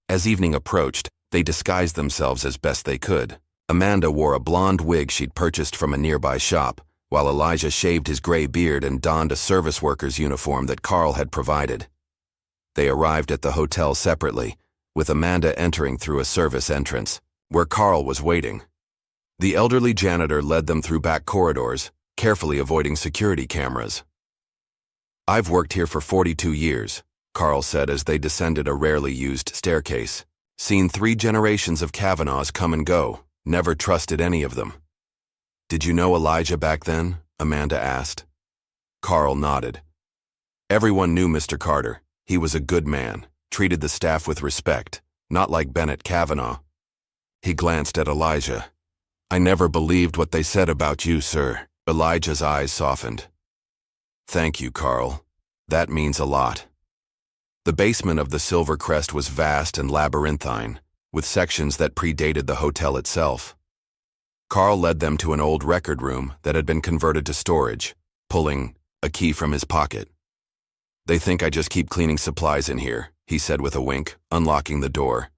As evening approached, they disguised themselves as best they could. Amanda wore a blonde wig she'd purchased from a nearby shop, while Elijah shaved his gray beard and donned a service worker's uniform that Carl had provided. They arrived at the hotel separately, with Amanda entering through a service entrance, where Carl was waiting. The elderly janitor led them through back corridors, carefully avoiding security cameras. "I've worked here for 42 years, Carl said as they descended a rarely used staircase. "Seen 3 generations of Kavanaughs come and go, never trusted any of them." "Did you know Elijah back then?" Amanda asked. Carl nodded. "Everyone knew Mr. Carter. He was a good man, treated the staff with respect, not like Bennett Kavanaugh." He glanced at Elijah. "I never believed what they said about you, sir." Elijah's eyes softened. "Thank you, Carl. That means a lot." The basement of the Silver Crest was vast and labyrinthine, with sections that predated the hotel itself. Carl led them to an old record room that had been converted to storage, pulling a key from his pocket. "They think I just keep cleaning supplies in here," he said with a wink, unlocking the door.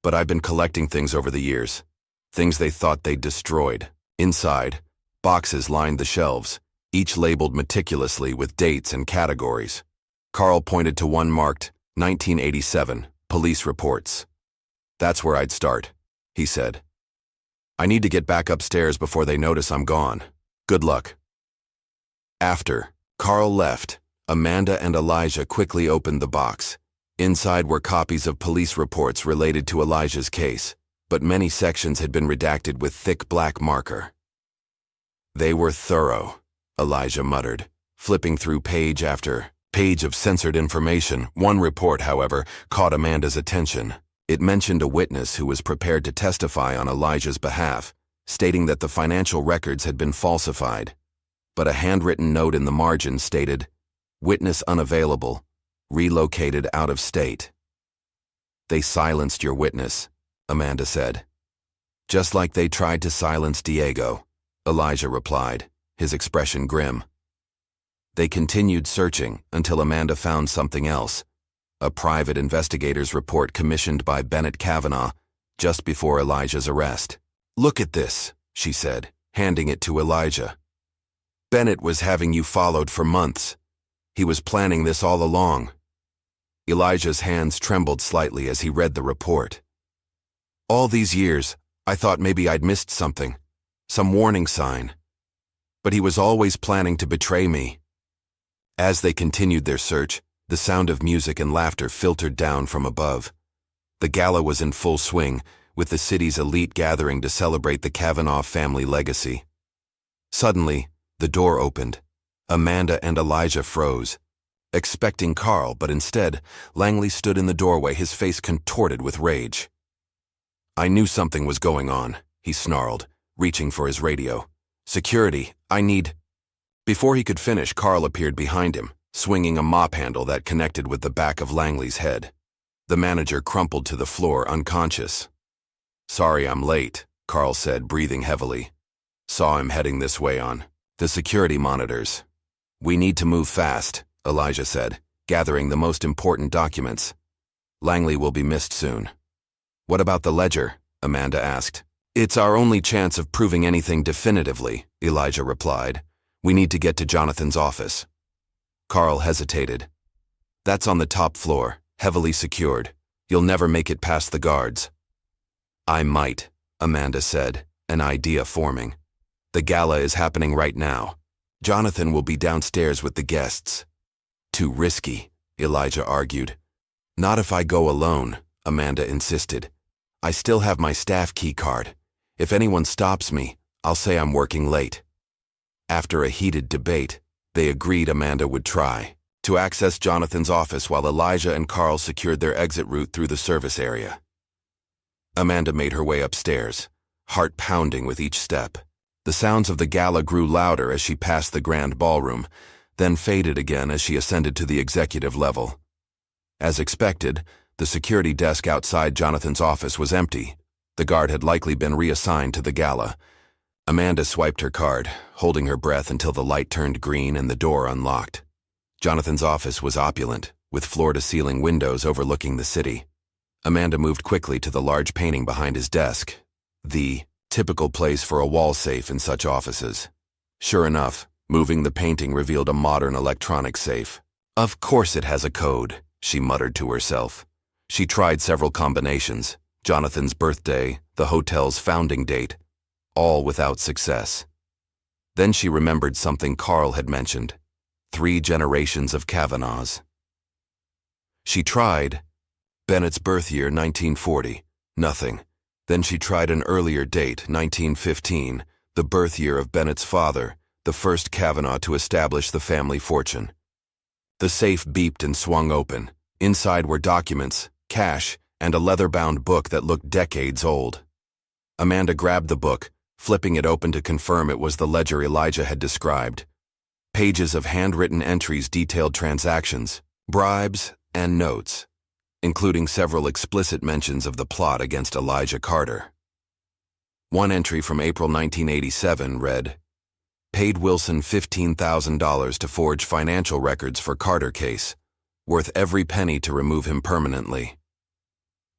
"But I've been collecting things over the years, things they thought they'd destroyed." Inside, boxes lined the shelves, each labeled meticulously with dates and categories. Carl pointed to one marked 1987, police reports. "That's where I'd start," he said. "I need to get back upstairs before they notice I'm gone. Good luck." After Carl left, Amanda and Elijah quickly opened the box. Inside were copies of police reports related to Elijah's case, but many sections had been redacted with thick black marker. "They were thorough," Elijah muttered, flipping through page after page of censored information. One report, however, caught Amanda's attention. It mentioned a witness who was prepared to testify on Elijah's behalf, stating that the financial records had been falsified. But a handwritten note in the margin stated, "Witness unavailable, relocated out of state." "They silenced your witness," Amanda said. "Just like they tried to silence Diego," Elijah replied, his expression grim. They continued searching until Amanda found something else, a private investigator's report commissioned by Bennett Kavanaugh just before Elijah's arrest. "Look at this," she said, handing it to Elijah. "Bennett was having you followed for months. He was planning this all along." Elijah's hands trembled slightly as he read the report. "All these years, I thought maybe I'd missed something, some warning sign. But he was always planning to betray me." As they continued their search, the sound of music and laughter filtered down from above. The gala was in full swing, with the city's elite gathering to celebrate the Kavanaugh family legacy. Suddenly, the door opened. Amanda and Elijah froze, expecting Carl, but instead, Langley stood in the doorway, his face contorted with rage. "I knew something was going on," he snarled, reaching for his radio. "Security, I need—" Before he could finish, Carl appeared behind him, swinging a mop handle that connected with the back of Langley's head. The manager crumpled to the floor, unconscious. "Sorry I'm late," Carl said, breathing heavily. "Saw him heading this way on the security monitors." "We need to move fast," Elijah said, gathering the most important documents. "Langley will be missed soon." "What about the ledger?" Amanda asked. "It's our only chance of proving anything definitively," Elijah replied. "We need to get to Jonathan's office." Carl hesitated. "That's on the top floor, heavily secured. You'll never make it past the guards." "I might," Amanda said, an idea forming. "The gala is happening right now. Jonathan will be downstairs with the guests." "Too risky," Elijah argued. "Not if I go alone," Amanda insisted. "I still have my staff key card. If anyone stops me, I'll say I'm working late." After a heated debate, they agreed Amanda would try to access Jonathan's office while Elijah and Carl secured their exit route through the service area. Amanda made her way upstairs, heart pounding with each step. The sounds of the gala grew louder as she passed the grand ballroom, then faded again as she ascended to the executive level. As expected, the security desk outside Jonathan's office was empty. The guard had likely been reassigned to the gala. Amanda swiped her card, holding her breath until the light turned green and the door unlocked. Jonathan's office was opulent, with floor-to-ceiling windows overlooking the city. Amanda moved quickly to the large painting behind his desk, the typical place for a wall safe in such offices. Sure enough, moving the painting revealed a modern electronic safe. Of course it has a code, she muttered to herself. She tried several combinations, Jonathan's birthday, the hotel's founding date, all without success. Then she remembered something Carl had mentioned, 3 generations of Kavanaughs. She tried Bennett's birth year, 1940, nothing. Then she tried an earlier date, 1915, the birth year of Bennett's father, the first Kavanaugh to establish the family fortune. The safe beeped and swung open. Inside were documents, cash, and a leather-bound book that looked decades old. Amanda grabbed the book, flipping it open to confirm it was the ledger Elijah had described. Pages of handwritten entries detailed transactions, bribes, and notes, including several explicit mentions of the plot against Elijah Carter. One entry from April 1987 read, "Paid Wilson $15,000 to forge financial records for Carter case, worth every penny to remove him permanently."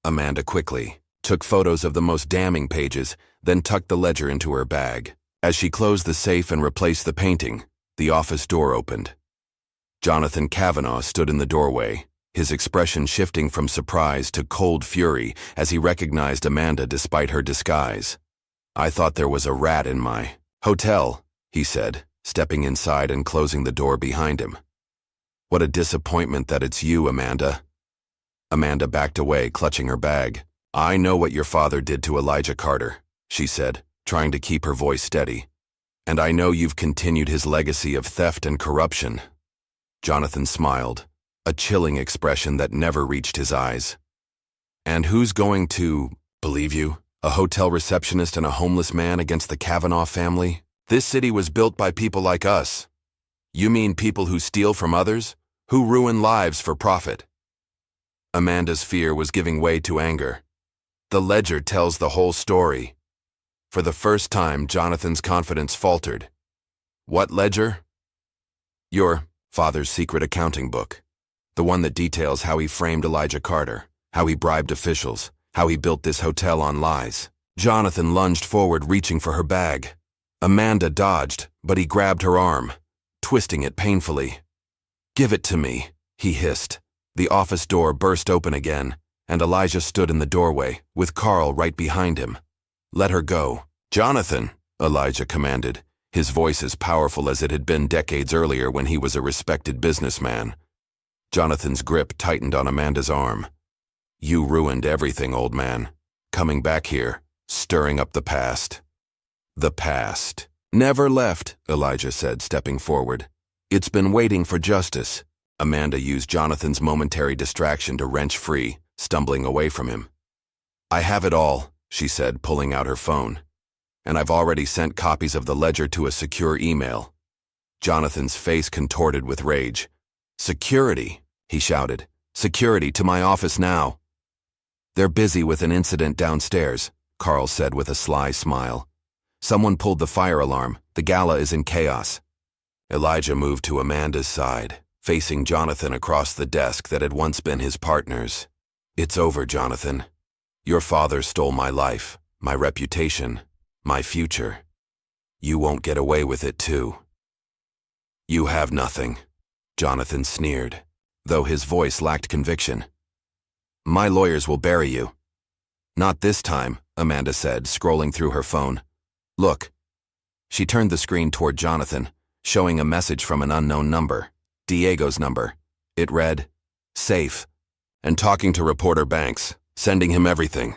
Amanda quickly took photos of the most damning pages, then tucked the ledger into her bag. As she closed the safe and replaced the painting, the office door opened. Jonathan Kavanaugh stood in the doorway, his expression shifting from surprise to cold fury as he recognized Amanda despite her disguise. "I thought there was a rat in my hotel," he said, stepping inside and closing the door behind him. "What a disappointment that it's you, Amanda." Amanda backed away, clutching her bag. "I know what your father did to Elijah Carter," she said, trying to keep her voice steady. "And I know you've continued his legacy of theft and corruption." Jonathan smiled, a chilling expression that never reached his eyes. "And who's going to believe you? A hotel receptionist and a homeless man against the Kavanaugh family? This city was built by people like us." "You mean people who steal from others? Who ruin lives for profit?" Amanda's fear was giving way to anger. "The ledger tells the whole story." For the first time, Jonathan's confidence faltered. "What ledger?" "Your father's secret accounting book. The one that details how he framed Elijah Carter, how he bribed officials, how he built this hotel on lies." Jonathan lunged forward, reaching for her bag. Amanda dodged, but he grabbed her arm, twisting it painfully. "Give it to me," he hissed. The office door burst open again, and Elijah stood in the doorway, with Carl right behind him. "Let her go." "Jonathan," Elijah commanded, his voice as powerful as it had been decades earlier when he was a respected businessman. Jonathan's grip tightened on Amanda's arm. "You ruined everything, old man. Coming back here, stirring up the past." "The past never left," Elijah said, stepping forward. "It's been waiting for justice." Amanda used Jonathan's momentary distraction to wrench free, stumbling away from him. "I have it all," she said, pulling out her phone. "And I've already sent copies of the ledger to a secure email." Jonathan's face contorted with rage. "Security," he shouted. "Security to my office now." "They're busy with an incident downstairs," Carl said with a sly smile. "Someone pulled the fire alarm. The gala is in chaos." Elijah moved to Amanda's side, facing Jonathan across the desk that had once been his partner's. "It's over, Jonathan. Your father stole my life, my reputation, my future. You won't get away with it, too." "You have nothing," Jonathan sneered, though his voice lacked conviction. "My lawyers will bury you." "Not this time," Amanda said, scrolling through her phone. "Look." She turned the screen toward Jonathan, showing a message from an unknown number, Diego's number. It read, "Safe," and talking to reporter Banks, sending him everything.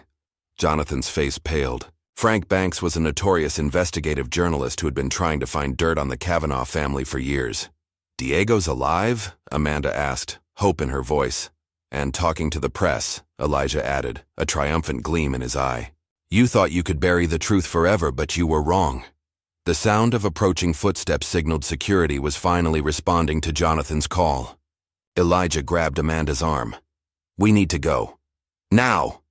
Jonathan's face paled. Frank Banks was a notorious investigative journalist who had been trying to find dirt on the Kavanaugh family for years. "Diego's alive?" Amanda asked, hope in her voice. "And talking to the press," Elijah added, a triumphant gleam in his eye. "You thought you could bury the truth forever, but you were wrong." The sound of approaching footsteps signaled security was finally responding to Jonathan's call. Elijah grabbed Amanda's arm. "We need to go. Now!"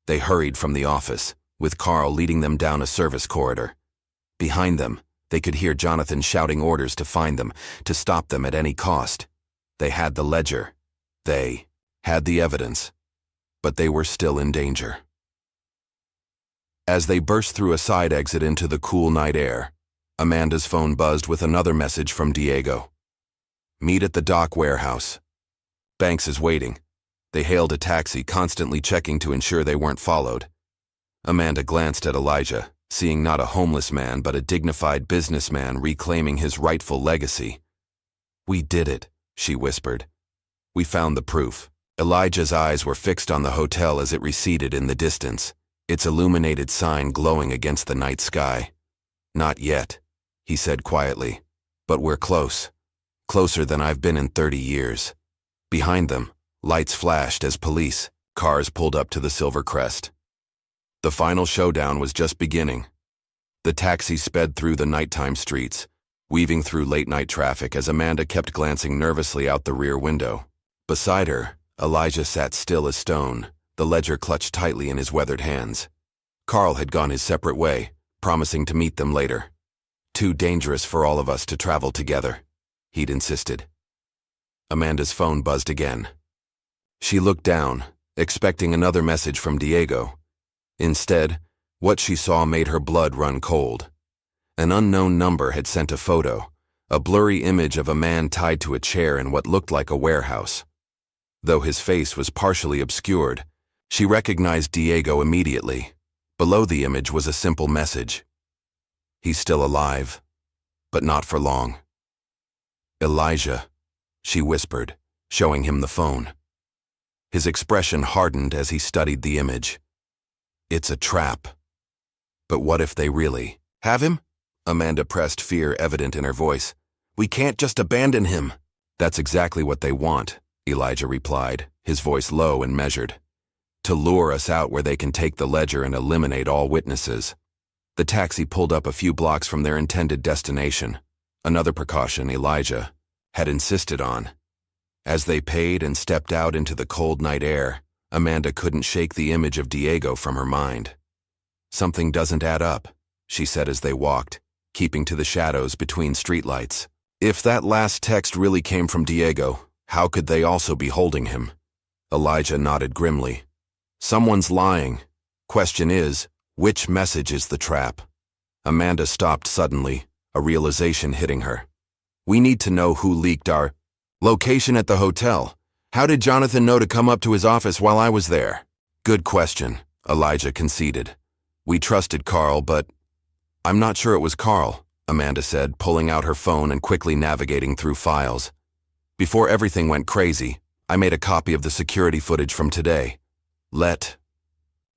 They hurried from the office, with Carl leading them down a service corridor. Behind them, they could hear Jonathan shouting orders to find them, to stop them at any cost. They had the ledger. They had the evidence. But they were still in danger. As they burst through a side exit into the cool night air, Amanda's phone buzzed with another message from Diego. "Meet at the dock warehouse. Banks is waiting." They hailed a taxi, constantly checking to ensure they weren't followed. Amanda glanced at Elijah, seeing not a homeless man but a dignified businessman reclaiming his rightful legacy. "We did it," she whispered. "We found the proof." Elijah's eyes were fixed on the hotel as it receded in the distance, its illuminated sign glowing against the night sky. "Not yet," he said quietly, "but we're close. Closer than I've been in 30 years. Behind them, lights flashed as police cars pulled up to the Silver Crest. The final showdown was just beginning. The taxi sped through the nighttime streets, weaving through late-night traffic as Amanda kept glancing nervously out the rear window. Beside her, Elijah sat still as stone, the ledger clutched tightly in his weathered hands. Carl had gone his separate way, promising to meet them later. "Too dangerous for all of us to travel together," he'd insisted. Amanda's phone buzzed again. She looked down, expecting another message from Diego. Instead, what she saw made her blood run cold. An unknown number had sent a photo, a blurry image of a man tied to a chair in what looked like a warehouse. Though his face was partially obscured, she recognized Diego immediately. Below the image was a simple message. "He's still alive, but not for long." "Elijah," she whispered, showing him the phone. His expression hardened as he studied the image. "It's a trap." "But what if they really have him?" Amanda pressed, fear evident in her voice. "We can't just abandon him." "That's exactly what they want," Elijah replied, his voice low and measured. "To lure us out where they can take the ledger and eliminate all witnesses." The taxi pulled up a few blocks from their intended destination, another precaution Elijah had insisted on. As they paid and stepped out into the cold night air, Amanda couldn't shake the image of Diego from her mind. "Something doesn't add up," she said as they walked, keeping to the shadows between streetlights. If that last text really came from Diego, how could they also be holding him? Elijah nodded grimly. "Someone's lying. Question is, which message is the trap?" Amanda stopped suddenly, a realization hitting her. "We need to know who leaked our location at the hotel. How did Jonathan know to come up to his office while I was there?" "Good question," Elijah conceded. "We trusted Carl, but—" "I'm not sure it was Carl," Amanda said, pulling out her phone and quickly navigating through files. "Before everything went crazy, I made a copy of the security footage from today. Let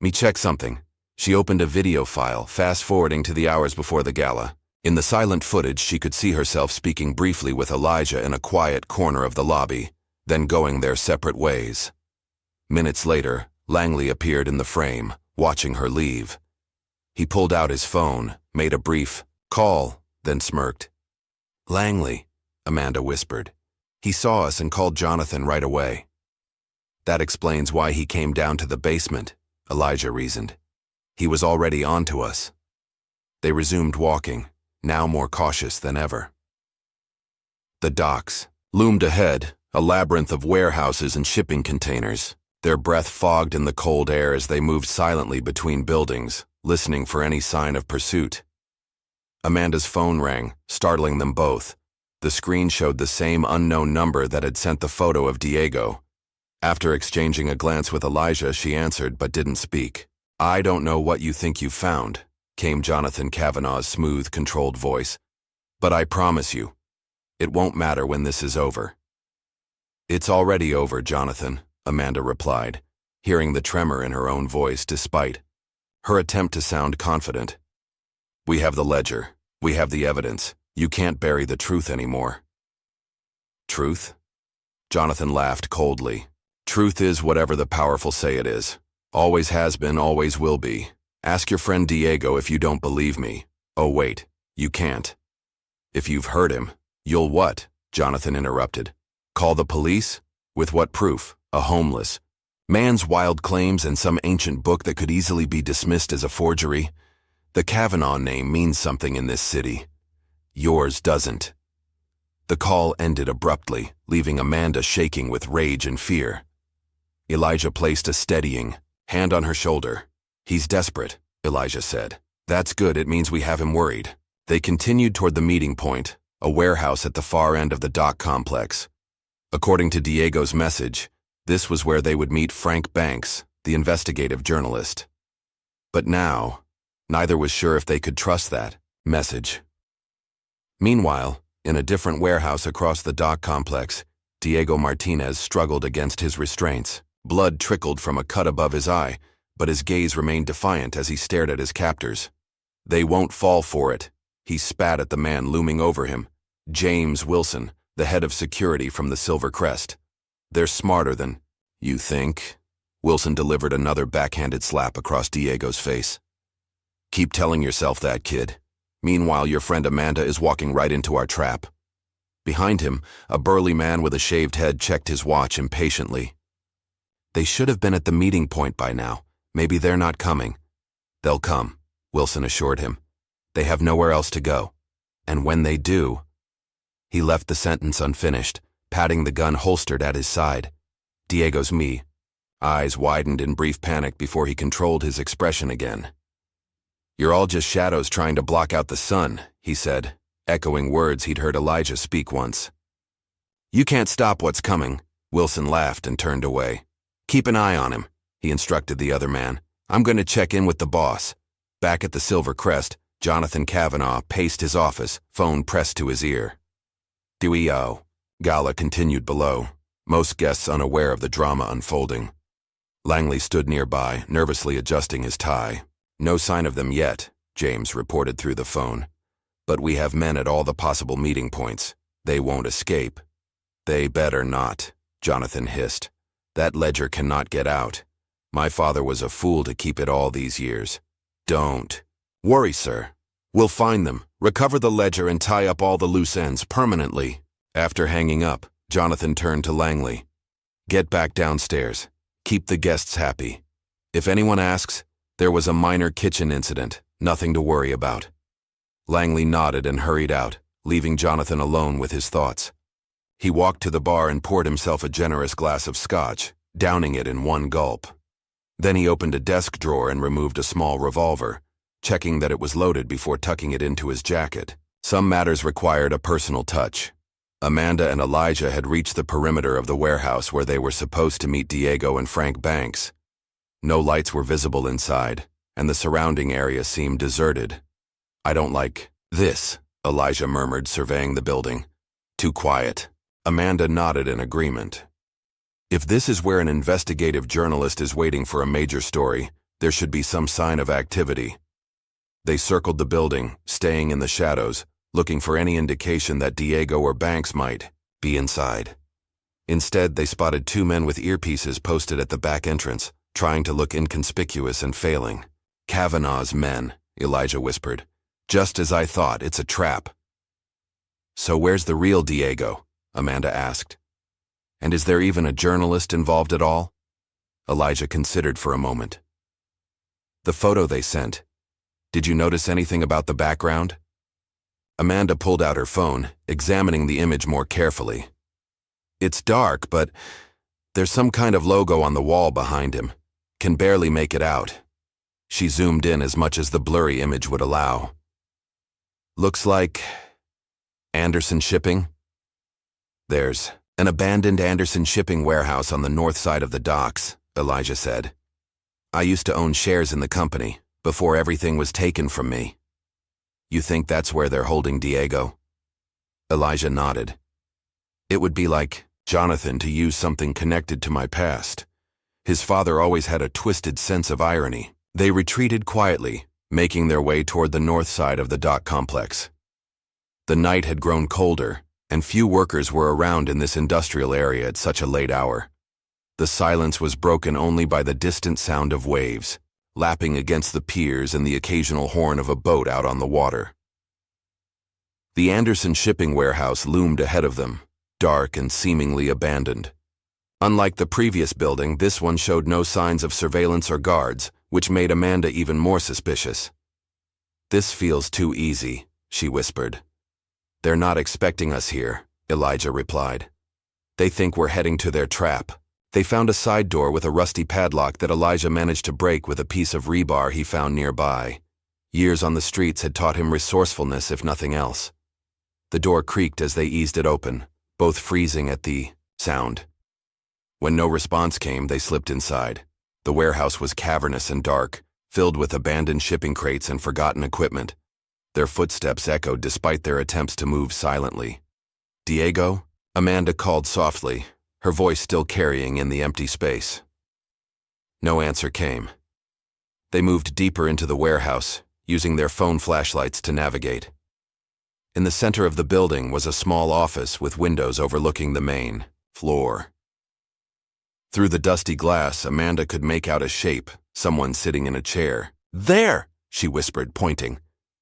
me check something." She opened a video file, fast-forwarding to the hours before the gala. In the silent footage, she could see herself speaking briefly with Elijah in a quiet corner of the lobby, then going their separate ways. Minutes later, Langley appeared in the frame, watching her leave. He pulled out his phone, made a brief call, then smirked. "Langley," Amanda whispered. "He saw us and called Jonathan right away." "That explains why he came down to the basement," Elijah reasoned. "He was already on to us." They resumed walking, now more cautious than ever. The docks loomed ahead, a labyrinth of warehouses and shipping containers, their breath fogged in the cold air as they moved silently between buildings, listening for any sign of pursuit. Amanda's phone rang, startling them both. The screen showed the same unknown number that had sent the photo of Diego. After exchanging a glance with Elijah, she answered but didn't speak. "I don't know what you think you found," came Jonathan Kavanaugh's smooth, controlled voice. "But I promise you, it won't matter when this is over." "It's already over, Jonathan," Amanda replied, hearing the tremor in her own voice despite her attempt to sound confident. "We have the ledger. We have the evidence. You can't bury the truth anymore." "Truth?" Jonathan laughed coldly. "Truth is whatever the powerful say it is. Always has been, always will be. Ask your friend Diego if you don't believe me. Oh wait, you can't." "If you've heard him, you'll what?" Jonathan interrupted. "Call the police? With what proof? A homeless man's wild claims and some ancient book that could easily be dismissed as a forgery? The Kavanaugh name means something in this city. Yours doesn't. The call ended abruptly, leaving Amanda shaking with rage and fear. Elijah placed a steadying hand on her shoulder. He's desperate, Elijah said. That's good, it means we have him worried. They continued toward the meeting point, a warehouse at the far end of the dock complex. According to Diego's message, this was where they would meet Frank Banks, the investigative journalist. But now, neither was sure if they could trust that message. Meanwhile, in a different warehouse across the dock complex, Diego Martinez struggled against his restraints. Blood trickled from a cut above his eye, but his gaze remained defiant as he stared at his captors. They won't fall for it, he spat at the man looming over him, James Wilson, the head of security from the Silver Crest. They're smarter than you think. Wilson delivered another backhanded slap across Diego's face. Keep telling yourself that, kid. Meanwhile, your friend Amanda is walking right into our trap. Behind him, a burly man with a shaved head checked his watch impatiently. They should have been at the meeting point by now. Maybe they're not coming. They'll come, Wilson assured him. They have nowhere else to go. And when they do... He left the sentence unfinished, patting the gun holstered at his side. Diego's eyes widened in brief panic before he controlled his expression again. You're all just shadows trying to block out the sun, he said, echoing words he'd heard Elijah speak once. You can't stop what's coming, Wilson laughed and turned away. Keep an eye on him, he instructed the other man. I'm going to check in with the boss. Back at the Silver Crest, Jonathan Kavanaugh paced his office, phone pressed to his ear. Dewey-o. Gala continued below, most guests unaware of the drama unfolding. Langley stood nearby, nervously adjusting his tie. No sign of them yet, James reported through the phone. But we have men at all the possible meeting points. They won't escape. They better not, Jonathan hissed. That ledger cannot get out. My father was a fool to keep it all these years. Don't worry, sir. We'll find them, recover the ledger, and tie up all the loose ends permanently. After hanging up, Jonathan turned to Langley. Get back downstairs. Keep the guests happy. If anyone asks, there was a minor kitchen incident, nothing to worry about. Langley nodded and hurried out, leaving Jonathan alone with his thoughts. He walked to the bar and poured himself a generous glass of scotch, downing it in one gulp. Then he opened a desk drawer and removed a small revolver, checking that it was loaded before tucking it into his jacket. Some matters required a personal touch. Amanda and Elijah had reached the perimeter of the warehouse where they were supposed to meet Diego and Frank Banks. No lights were visible inside, and the surrounding area seemed deserted. I don't like this, Elijah murmured, surveying the building. Too quiet. Amanda nodded in agreement. If this is where an investigative journalist is waiting for a major story, there should be some sign of activity. They circled the building, staying in the shadows, looking for any indication that Diego or Banks might be inside. Instead, they spotted two men with earpieces posted at the back entrance, trying to look inconspicuous and failing. Kavanaugh's men, Elijah whispered. Just as I thought, it's a trap. So where's the real Diego? Amanda asked. And is there even a journalist involved at all? Elijah considered for a moment. The photo they sent. Did you notice anything about the background? Amanda pulled out her phone, examining the image more carefully. It's dark, but there's some kind of logo on the wall behind him. Can barely make it out. She zoomed in as much as the blurry image would allow. Looks like Anderson Shipping? There's an abandoned Anderson Shipping warehouse on the north side of the docks, Elijah said. I used to own shares in the company before everything was taken from me. You think that's where they're holding Diego? Elijah nodded. It would be like Jonathan to use something connected to my past. His father always had a twisted sense of irony. They retreated quietly, making their way toward the north side of the dock complex. The night had grown colder, and few workers were around in this industrial area at such a late hour. The silence was broken only by the distant sound of waves, lapping against the piers and the occasional horn of a boat out on the water. The Anderson Shipping warehouse loomed ahead of them, dark and seemingly abandoned. Unlike the previous building, this one showed no signs of surveillance or guards, which made Amanda even more suspicious. "This feels too easy," she whispered. "They're not expecting us here," Elijah replied. "They think we're heading to their trap." They found a side door with a rusty padlock that Elijah managed to break with a piece of rebar he found nearby. Years on the streets had taught him resourcefulness, if nothing else. The door creaked as they eased it open, both freezing at the sound. When no response came, they slipped inside. The warehouse was cavernous and dark, filled with abandoned shipping crates and forgotten equipment. Their footsteps echoed despite their attempts to move silently. "Diego?" Amanda called softly, her voice still carrying in the empty space. No answer came. They moved deeper into the warehouse, using their phone flashlights to navigate. In the center of the building was a small office with windows overlooking the main floor. Through the dusty glass, Amanda could make out a shape, someone sitting in a chair. "There!" she whispered, pointing.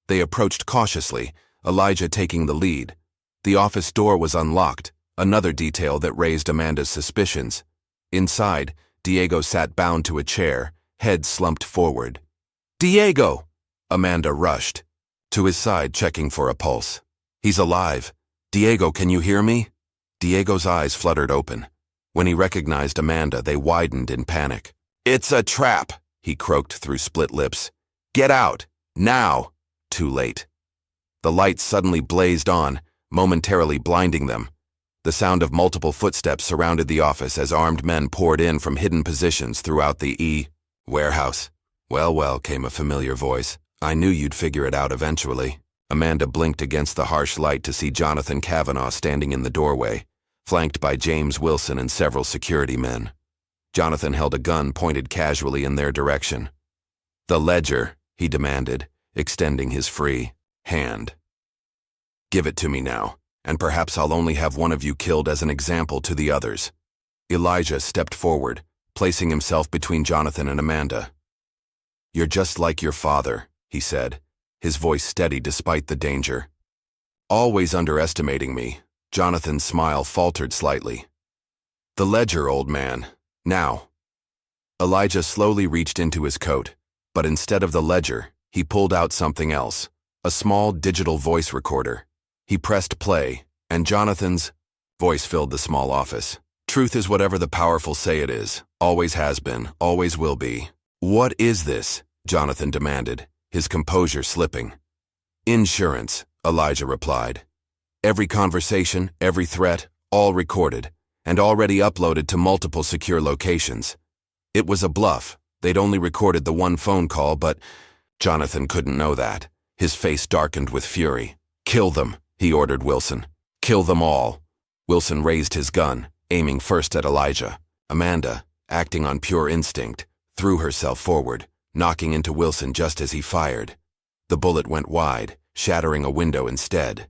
They approached cautiously, Elijah taking the lead. The office door was unlocked, another detail that raised Amanda's suspicions. Inside, Diego sat bound to a chair, head slumped forward. "Diego!" Amanda rushed. To his side, checking for a pulse. "He's alive. Diego, can you hear me?" Diego's eyes fluttered open. When he recognized Amanda, they widened in panic. "It's a trap," he croaked through split lips. "Get out! Now!" Too late. The lights suddenly blazed on, momentarily blinding them. The sound of multiple footsteps surrounded the office as armed men poured in from hidden positions throughout the warehouse. "Well, well," came a familiar voice. "I knew you'd figure it out eventually." Amanda blinked against the harsh light to see Jonathan Kavanaugh standing in the doorway, flanked by James Wilson and several security men. Jonathan held a gun pointed casually in their direction. "The ledger," he demanded, extending his free hand. "Give it to me now, and perhaps I'll only have one of you killed as an example to the others." Elijah stepped forward, placing himself between Jonathan and Amanda. "You're just like your father," he said, his voice steady despite the danger. "Always underestimating me." Jonathan's smile faltered slightly. "The ledger, old man. Now." Elijah slowly reached into his coat, but instead of the ledger, he pulled out something else, a small digital voice recorder. He pressed play, and Jonathan's voice filled the small office. "Truth is whatever the powerful say it is. Always has been, always will be." "What is this?" Jonathan demanded, his composure slipping. "Insurance," Elijah replied. "Every conversation, every threat, all recorded, and already uploaded to multiple secure locations. It was a bluff. They'd only recorded the one phone call, but Jonathan couldn't know that. His face darkened with fury. "Kill them," he ordered Wilson. "Kill them all." Wilson raised his gun, aiming first at Elijah. Amanda, acting on pure instinct, threw herself forward, knocking into Wilson just as he fired. The bullet went wide, shattering a window instead.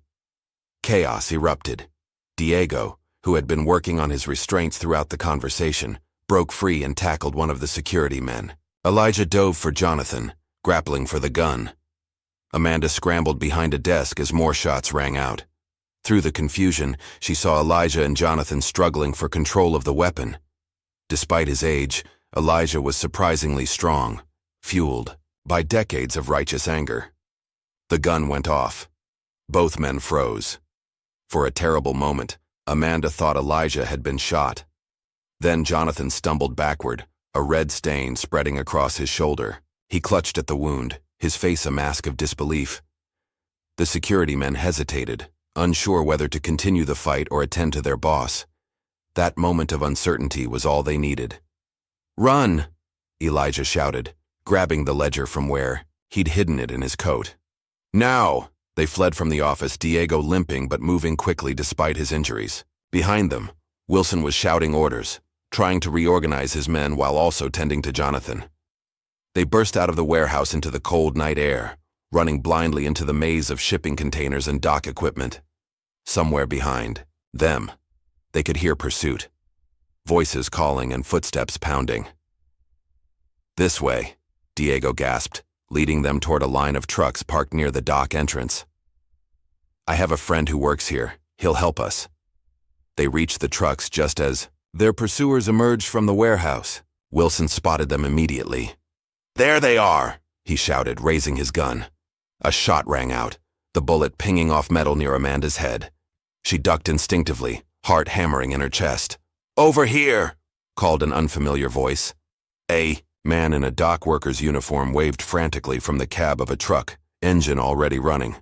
Chaos erupted. Diego, who had been working on his restraints throughout the conversation, broke free and tackled one of the security men. Elijah dove for Jonathan, grappling for the gun. Amanda scrambled behind a desk as more shots rang out. Through the confusion, she saw Elijah and Jonathan struggling for control of the weapon. Despite his age, Elijah was surprisingly strong, fueled by decades of righteous anger. The gun went off. Both men froze. For a terrible moment, Amanda thought Elijah had been shot. Then Jonathan stumbled backward, a red stain spreading across his shoulder. He clutched at the wound, his face a mask of disbelief. The security men hesitated, unsure whether to continue the fight or attend to their boss. That moment of uncertainty was all they needed. "Run!" Elijah shouted, grabbing the ledger from where he'd hidden it in his coat. "Now!" They fled from the office, Diego limping but moving quickly despite his injuries. Behind them, Wilson was shouting orders, trying to reorganize his men while also tending to Jonathan. They burst out of the warehouse into the cold night air, running blindly into the maze of shipping containers and dock equipment. Somewhere behind them, they could hear pursuit, voices calling and footsteps pounding. "This way," Diego gasped, leading them toward a line of trucks parked near the dock entrance. "I have a friend who works here. He'll help us." They reached the trucks just as their pursuers emerged from the warehouse. Wilson spotted them immediately. "There they are!" he shouted, raising his gun. A shot rang out, the bullet pinging off metal near Amanda's head. She ducked instinctively, heart hammering in her chest. "Over here!" called an unfamiliar voice. A man in a dock worker's uniform waved frantically from the cab of a truck, engine already running.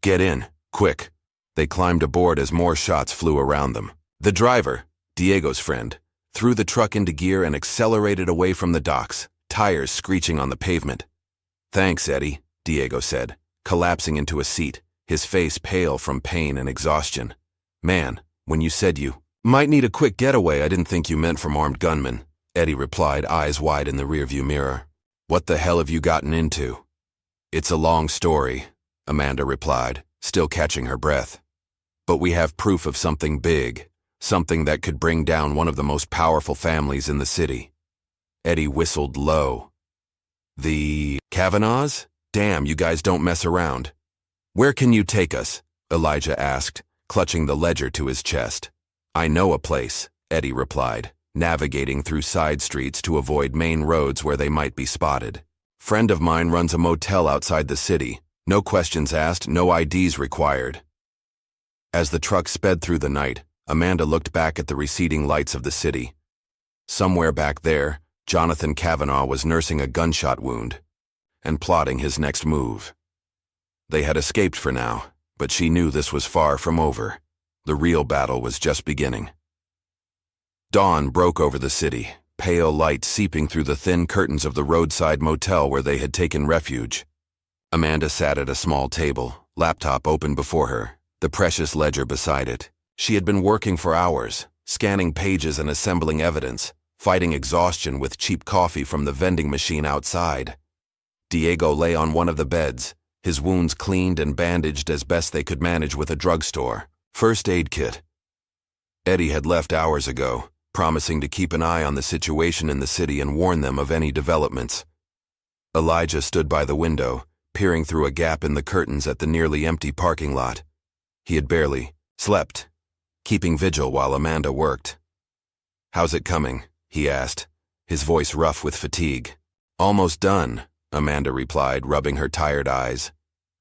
"Get in, quick." They climbed aboard as more shots flew around them. The driver, Diego's friend, threw the truck into gear and accelerated away from the docks, tires screeching on the pavement. "Thanks, Eddie," Diego said, collapsing into a seat, his face pale from pain and exhaustion. "Man, when you said you might need a quick getaway, I didn't think you meant from armed gunmen," Eddie replied, eyes wide in the rearview mirror. "What the hell have you gotten into?" "It's a long story," Amanda replied, still catching her breath. "But we have proof of something big, something that could bring down one of the most powerful families in the city." Eddie whistled low. "The Kavanaughs? Damn, you guys don't mess around." "Where can you take us?" Elijah asked, clutching the ledger to his chest. "I know a place," Eddie replied, navigating through side streets to avoid main roads where they might be spotted. "Friend of mine runs a motel outside the city. No questions asked, no IDs required." As the truck sped through the night, Amanda looked back at the receding lights of the city. Somewhere back there, Jonathan Kavanaugh was nursing a gunshot wound and plotting his next move. They had escaped for now, but she knew this was far from over. The real battle was just beginning. Dawn broke over the city, pale light seeping through the thin curtains of the roadside motel where they had taken refuge. Amanda sat at a small table, laptop open before her, the precious ledger beside it. She had been working for hours, scanning pages and assembling evidence, fighting exhaustion with cheap coffee from the vending machine outside. Diego lay on one of the beds, his wounds cleaned and bandaged as best they could manage with a drugstore first aid kit. Eddie had left hours ago, promising to keep an eye on the situation in the city and warn them of any developments. Elijah stood by the window, peering through a gap in the curtains at the nearly empty parking lot. He had barely slept, keeping vigil while Amanda worked. "How's it coming?" he asked, his voice rough with fatigue. "Almost done," Amanda replied, rubbing her tired eyes.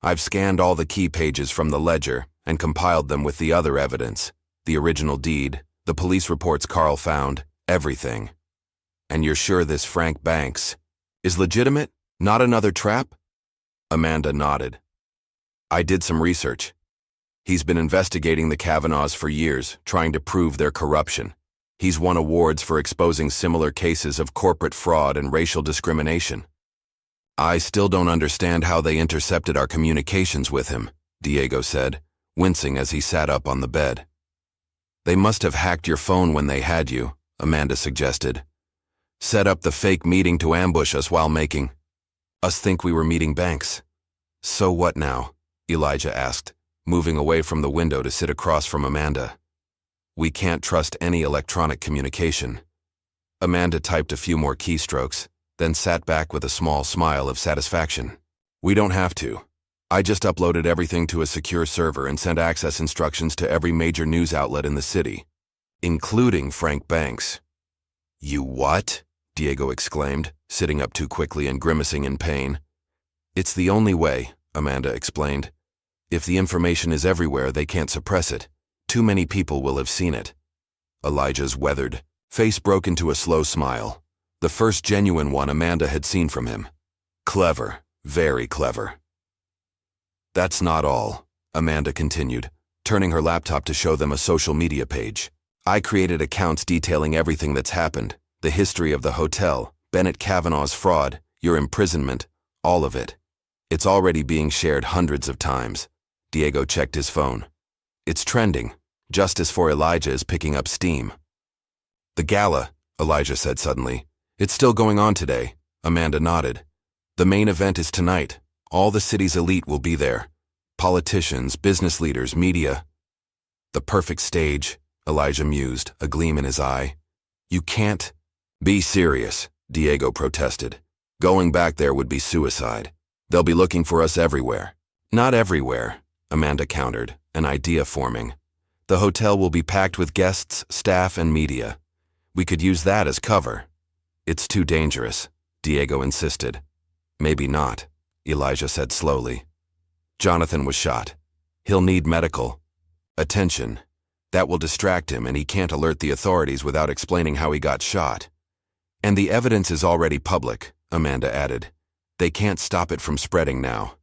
"I've scanned all the key pages from the ledger and compiled them with the other evidence, the original deed, the police reports Carl found, everything." "And you're sure this Frank Banks is legitimate? Not another trap?" Amanda nodded. "I did some research. He's been investigating the Kavanaughs for years, trying to prove their corruption. He's won awards for exposing similar cases of corporate fraud and racial discrimination. I still don't understand how they intercepted our communications with him," Diego said, wincing as he sat up on the bed. "They must have hacked your phone when they had you," Amanda suggested. "Set up the fake meeting to ambush us while making us think we were meeting Banks." "So what now?" Elijah asked, moving away from the window to sit across from Amanda. "We can't trust any electronic communication." Amanda typed a few more keystrokes, then sat back with a small smile of satisfaction. "We don't have to. I just uploaded everything to a secure server and sent access instructions to every major news outlet in the city, including Frank Banks." "You what?" Diego exclaimed, sitting up too quickly and grimacing in pain. "It's the only way," Amanda explained. "If the information is everywhere, they can't suppress it. Too many people will have seen it." Elijah's weathered face broke into a slow smile, the first genuine one Amanda had seen from him. "Clever, very clever." "That's not all," Amanda continued, turning her laptop to show them a social media page. "I created accounts detailing everything that's happened, the history of the hotel, Bennett Kavanaugh's fraud, your imprisonment, all of it. It's already being shared hundreds of times." Diego checked his phone. "It's trending. Justice for Elijah is picking up steam." "The gala," Elijah said suddenly. "It's still going on today." Amanda nodded. "The main event is tonight. All the city's elite will be there. Politicians, business leaders, media." "The perfect stage," Elijah mused, a gleam in his eye. "You can't be serious," Diego protested. "Going back there would be suicide. They'll be looking for us everywhere." "Not everywhere," Amanda countered, an idea forming. "The hotel will be packed with guests, staff, and media. We could use that as cover." "It's too dangerous," Diego insisted. "Maybe not," Elijah said slowly. Jonathan was shot. He'll need medical attention. That will distract him, and he can't alert the authorities without explaining how he got shot. And the evidence is already public, Amanda added. They can't stop it from spreading now.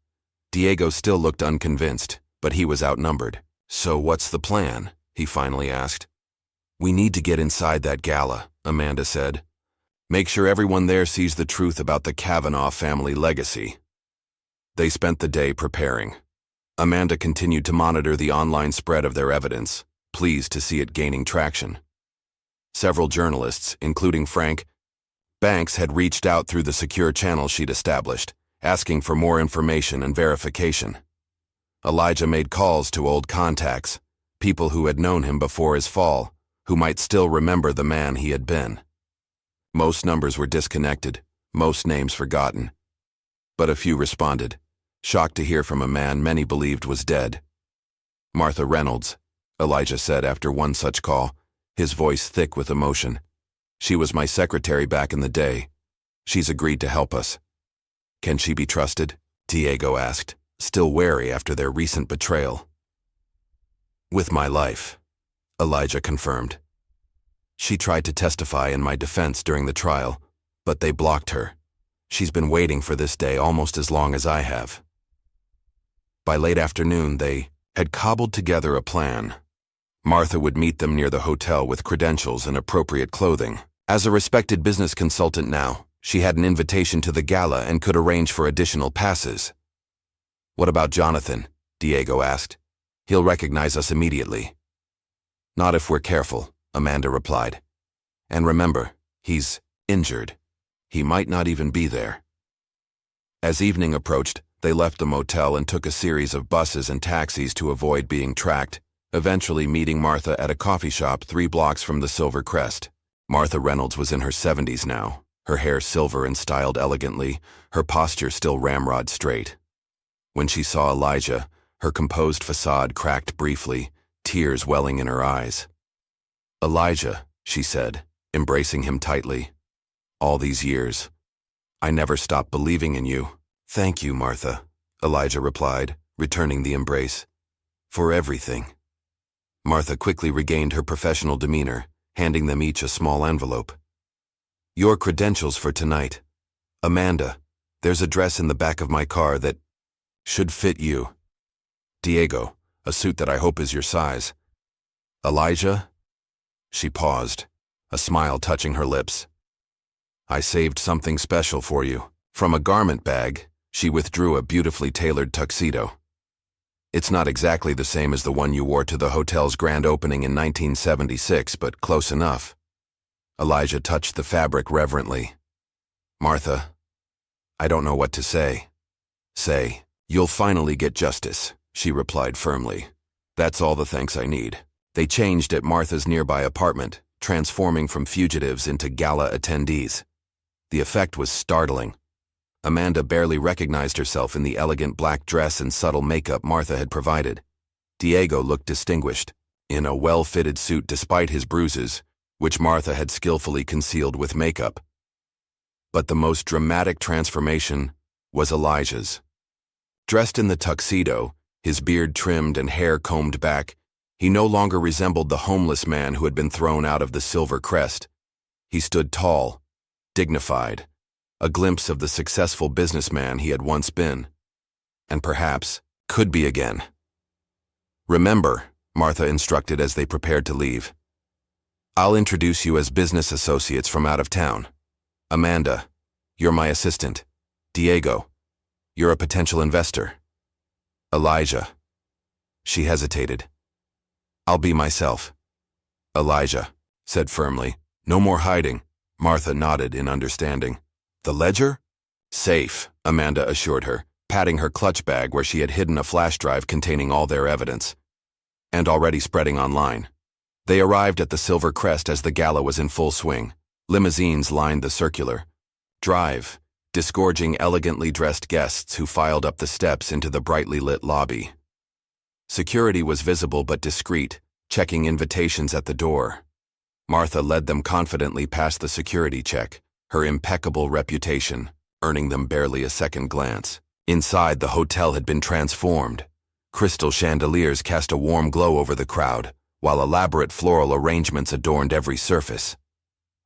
Diego still looked unconvinced, but he was outnumbered. So what's the plan? He finally asked. We need to get inside that gala, Amanda said. Make sure everyone there sees the truth about the Kavanaugh family legacy. They spent the day preparing. Amanda continued to monitor the online spread of their evidence, pleased to see it gaining traction. Several journalists, including Frank Banks, had reached out through the secure channel she'd established, asking for more information and verification. Elijah made calls to old contacts, people who had known him before his fall, who might still remember the man he had been. Most numbers were disconnected, most names forgotten. But a few responded, shocked to hear from a man many believed was dead. Martha Reynolds, Elijah said after one such call, his voice thick with emotion. She was my secretary back in the day. She's agreed to help us. Can she be trusted? Diego asked, still wary after their recent betrayal. With my life, Elijah confirmed. She tried to testify in my defense during the trial, but they blocked her. She's been waiting for this day almost as long as I have. By late afternoon, they had cobbled together a plan. Martha would meet them near the hotel with credentials and appropriate clothing. As a respected business consultant now, she had an invitation to the gala and could arrange for additional passes. What about Jonathan? Diego asked. He'll recognize us immediately. Not if we're careful, Amanda replied. And remember, he's injured. He might not even be there. As evening approached, they left the motel and took a series of buses and taxis to avoid being tracked, eventually meeting Martha at a coffee shop 3 blocks from the Silver Crest. Martha Reynolds was in her 70s now, her hair silver and styled elegantly, her posture still ramrod straight. When she saw Elijah, her composed facade cracked briefly, tears welling in her eyes. Elijah, she said, embracing him tightly. All these years, I never stopped believing in you. Thank you, Martha, Elijah replied, returning the embrace. For everything. Martha quickly regained her professional demeanor, handing them each a small envelope. Your credentials for tonight. Amanda, there's a dress in the back of my car that should fit you. Diego, a suit that I hope is your size. Elijah? She paused, a smile touching her lips. I saved something special for you. From a garment bag, she withdrew a beautifully tailored tuxedo. It's not exactly the same as the one you wore to the hotel's grand opening in 1976, but close enough. Elijah touched the fabric reverently. Martha, I don't know what to say. Say, you'll finally get justice, she replied firmly. That's all the thanks I need. They changed at Martha's nearby apartment, transforming from fugitives into gala attendees. The effect was startling. Amanda barely recognized herself in the elegant black dress and subtle makeup Martha had provided. Diego looked distinguished, in a well-fitted suit despite his bruises, which Martha had skillfully concealed with makeup. But the most dramatic transformation was Elijah's. Dressed in the tuxedo, his beard trimmed and hair combed back, he no longer resembled the homeless man who had been thrown out of the Silver Crest. He stood tall, dignified, a glimpse of the successful businessman he had once been, and perhaps could be again. Remember, Martha instructed as they prepared to leave. I'll introduce you as business associates from out of town. Amanda, you're my assistant. Diego, you're a potential investor. Elijah. She hesitated. I'll be myself. Elijah said firmly. No more hiding. Martha nodded in understanding. The ledger? Safe, Amanda assured her, patting her clutch bag where she had hidden a flash drive containing all their evidence. And already spreading online. They arrived at the Silver Crest as the gala was in full swing. Limousines lined the circular drive, disgorging elegantly dressed guests who filed up the steps into the brightly lit lobby. Security was visible but discreet, checking invitations at the door. Martha led them confidently past the security check, her impeccable reputation earning them barely a second glance. Inside, the hotel had been transformed. Crystal chandeliers cast a warm glow over the crowd, while elaborate floral arrangements adorned every surface.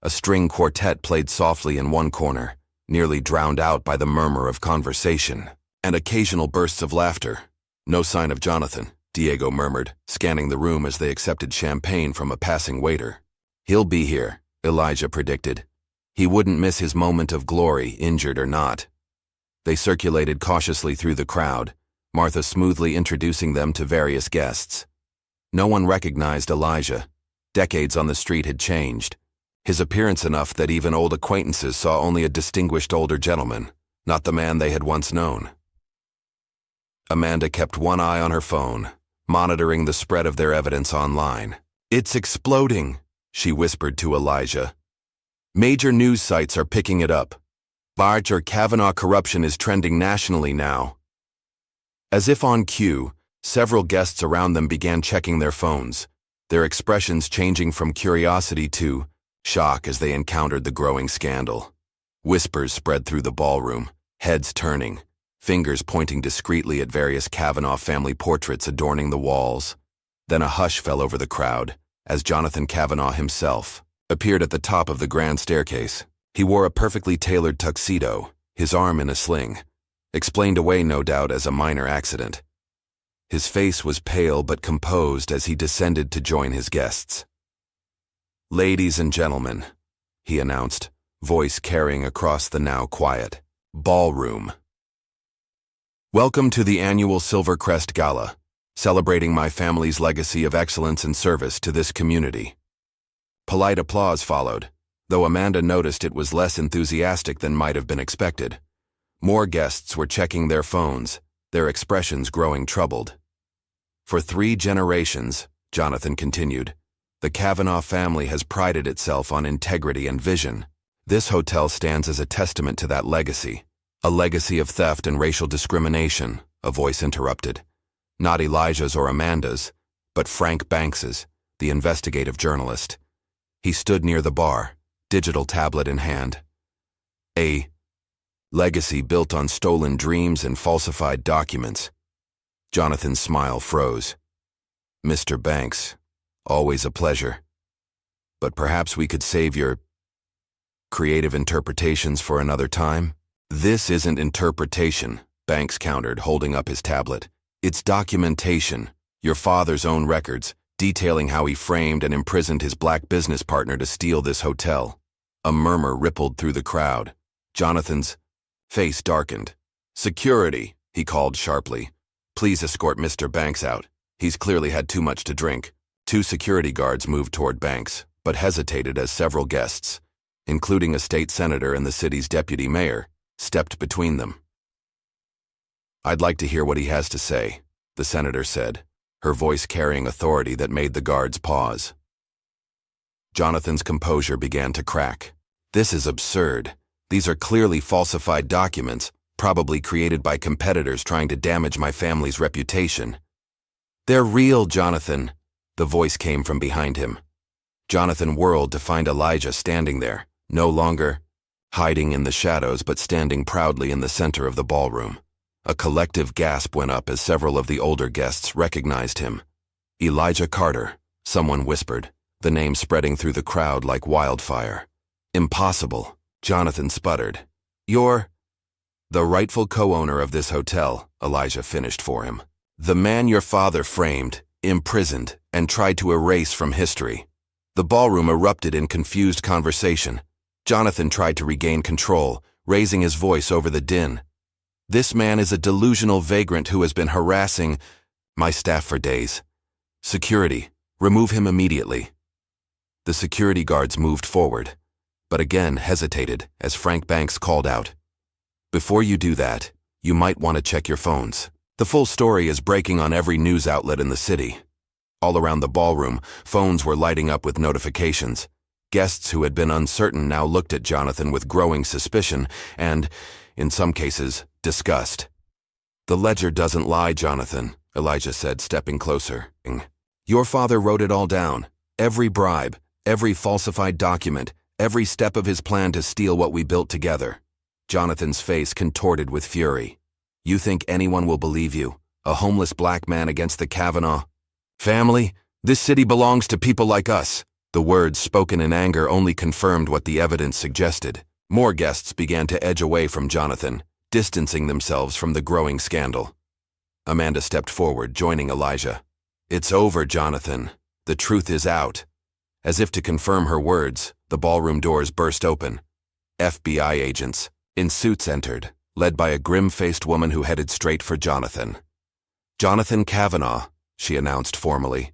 A string quartet played softly in one corner, nearly drowned out by the murmur of conversation, and occasional bursts of laughter. "No sign of Jonathan," Diego murmured, scanning the room as they accepted champagne from a passing waiter. "He'll be here," Elijah predicted. He wouldn't miss his moment of glory, injured or not. They circulated cautiously through the crowd, Martha smoothly introducing them to various guests. No one recognized Elijah. Decades on the street had changed. His appearance enough that even old acquaintances saw only a distinguished older gentleman, not the man they had once known. Amanda kept one eye on her phone, monitoring the spread of their evidence online. "It's exploding," she whispered to Elijah. "Major news sites are picking it up. Barge or Kavanaugh corruption is trending nationally now." As if on cue, several guests around them began checking their phones, their expressions changing from curiosity to shock as they encountered the growing scandal. Whispers spread through the ballroom, heads turning, fingers pointing discreetly at various Kavanaugh family portraits adorning the walls. Then a hush fell over the crowd, as Jonathan Kavanaugh himself appeared at the top of the grand staircase. He wore a perfectly tailored tuxedo, his arm in a sling, explained away no doubt as a minor accident. His face was pale but composed as he descended to join his guests. "Ladies and gentlemen," he announced, voice carrying across the now quiet ballroom. "Welcome to the annual Silvercrest Gala, celebrating my family's legacy of excellence and service to this community." Polite applause followed, though Amanda noticed it was less enthusiastic than might have been expected. More guests were checking their phones, their expressions growing troubled. "For 3 generations," Jonathan continued, "the Kavanaugh family has prided itself on integrity and vision. This hotel stands as a testament to that legacy. A legacy of theft and racial discrimination," a voice interrupted. Not Elijah's or Amanda's, but Frank Banks's, the investigative journalist. He stood near the bar, digital tablet in hand. "A legacy built on stolen dreams and falsified documents." Jonathan's smile froze. "Mr. Banks, always a pleasure. But perhaps we could save your creative interpretations for another time?" "This isn't interpretation," Banks countered, holding up his tablet. "It's documentation, your father's own records, detailing how he framed and imprisoned his black business partner to steal this hotel." A murmur rippled through the crowd. Jonathan's face darkened. "Security," he called sharply. "Please escort Mr. Banks out. He's clearly had too much to drink." 2 security guards moved toward Banks, but hesitated as several guests, including a state senator and the city's deputy mayor, stepped between them. "I'd like to hear what he has to say," the senator said, her voice carrying authority that made the guards pause. Jonathan's composure began to crack. "This is absurd. These are clearly falsified documents, probably created by competitors trying to damage my family's reputation." "They're real, Jonathan," the voice came from behind him. Jonathan whirled to find Elijah standing there, no longer hiding in the shadows but standing proudly in the center of the ballroom. A collective gasp went up as several of the older guests recognized him. "Elijah Carter," someone whispered, the name spreading through the crowd like wildfire. "Impossible," Jonathan sputtered. "You're the rightful co-owner of this hotel," Elijah finished for him. "The man your father framed, imprisoned, and tried to erase from history." The ballroom erupted in confused conversation. Jonathan tried to regain control, raising his voice over the din. "This man is a delusional vagrant who has been harassing my staff for days. Security, remove him immediately." The security guards moved forward, but again hesitated as Frank Banks called out, "Before you do that, you might want to check your phones. The full story is breaking on every news outlet in the city." All around the ballroom, phones were lighting up with notifications. Guests who had been uncertain now looked at Jonathan with growing suspicion and, in some cases, disgust. "The ledger doesn't lie, Jonathan," Elijah said, stepping closer. "Your father wrote it all down. Every bribe, every falsified document, every step of his plan to steal what we built together." Jonathan's face contorted with fury. You think anyone will believe you? A homeless black man against the Kavanaugh family? This city belongs to people like us. The words spoken in anger only confirmed what the evidence suggested. More guests began to edge away from Jonathan, distancing themselves from the growing scandal. Amanda stepped forward, joining Elijah. It's over, Jonathan. The truth is out. As if to confirm her words, the ballroom doors burst open. FBI agents in suits entered, led by a grim-faced woman who headed straight for Jonathan. Jonathan Kavanaugh, she announced formally.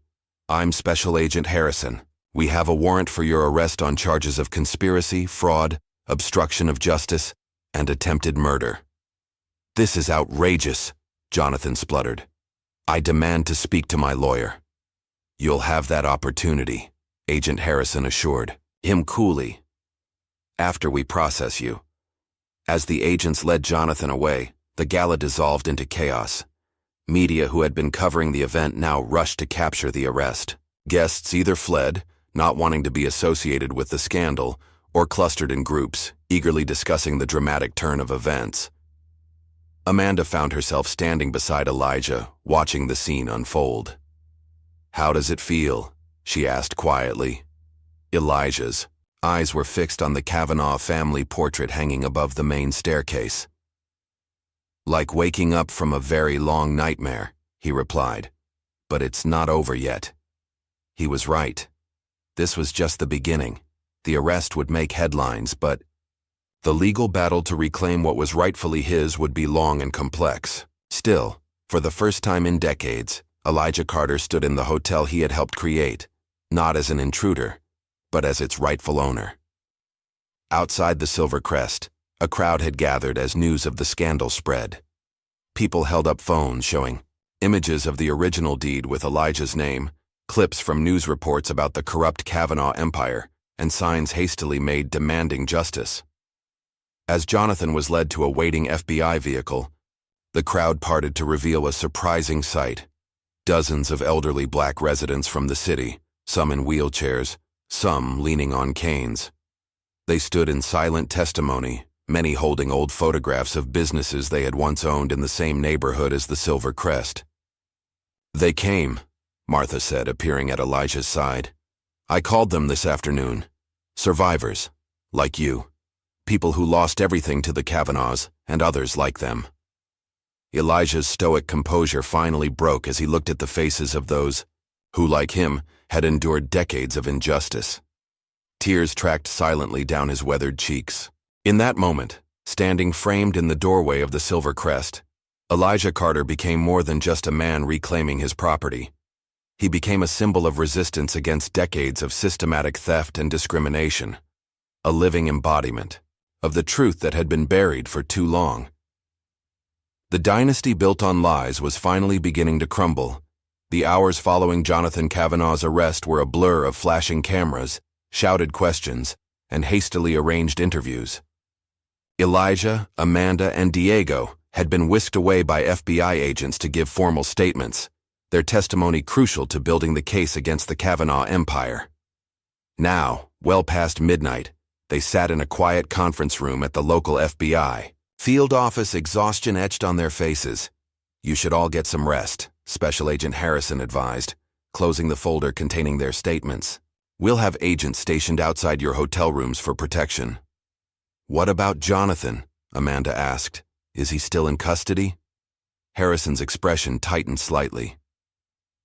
I'm Special Agent Harrison. We have a warrant for your arrest on charges of conspiracy, fraud, obstruction of justice, and attempted murder. This is outrageous, Jonathan spluttered. I demand to speak to my lawyer. You'll have that opportunity, Agent Harrison assured him coolly. After we process you. As the agents led Jonathan away, the gala dissolved into chaos. Media who had been covering the event now rushed to capture the arrest. Guests either fled, not wanting to be associated with the scandal, or clustered in groups, eagerly discussing the dramatic turn of events. Amanda found herself standing beside Elijah, watching the scene unfold. How does it feel? She asked quietly. Elijah's eyes were fixed on the Kavanaugh family portrait hanging above the main staircase. Like waking up from a very long nightmare, he replied. But it's not over yet. He was right. This was just the beginning. The arrest would make headlines, but the legal battle to reclaim what was rightfully his would be long and complex. Still, for the first time in decades, Elijah Carter stood in the hotel he had helped create, not as an intruder, but as its rightful owner. Outside the Silver Crest, a crowd had gathered as news of the scandal spread. People held up phones showing images of the original deed with Elijah's name, clips from news reports about the corrupt Kavanaugh empire, and signs hastily made demanding justice. As Jonathan was led to a waiting FBI vehicle, the crowd parted to reveal a surprising sight. Dozens of elderly black residents from the city, some in wheelchairs, some leaning on canes. They stood in silent testimony, many holding old photographs of businesses they had once owned in the same neighborhood as the Silver Crest. They came, Martha said, appearing at Elijah's side. I called them this afternoon. Survivors, like you. People who lost everything to the Kavanaughs, and others like them. Elijah's stoic composure finally broke as he looked at the faces of those who, like him, had endured decades of injustice. Tears tracked silently down his weathered cheeks. In that moment, standing framed in the doorway of the Silver Crest, Elijah Carter became more than just a man reclaiming his property. He became a symbol of resistance against decades of systematic theft and discrimination, a living embodiment of the truth that had been buried for too long. The dynasty built on lies was finally beginning to crumble. The hours following Jonathan Kavanaugh's arrest were a blur of flashing cameras, shouted questions, and hastily arranged interviews. Elijah, Amanda, and Diego had been whisked away by FBI agents to give formal statements, their testimony crucial to building the case against the Kavanaugh empire. Now, well past midnight, they sat in a quiet conference room at the local FBI. Field office exhaustion etched on their faces. You should all get some rest, Special Agent Harrison advised, closing the folder containing their statements. We'll have agents stationed outside your hotel rooms for protection. What about Jonathan? Amanda asked. Is he still in custody? Harrison's expression tightened slightly.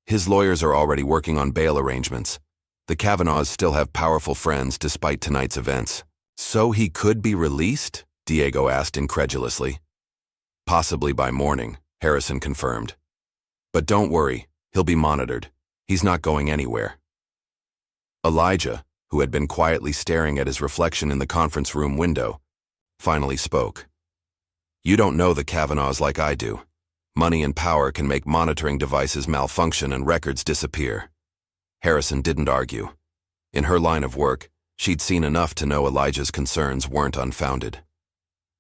His lawyers are already working on bail arrangements. The Kavanaughs still have powerful friends despite tonight's events. So he could be released? Diego asked incredulously. Possibly by morning, Harrison confirmed. But don't worry, he'll be monitored. He's not going anywhere. Elijah, who had been quietly staring at his reflection in the conference room window, finally spoke. You don't know the Kavanaughs like I do. Money and power can make monitoring devices malfunction and records disappear. Harrison didn't argue. In her line of work, she'd seen enough to know Elijah's concerns weren't unfounded.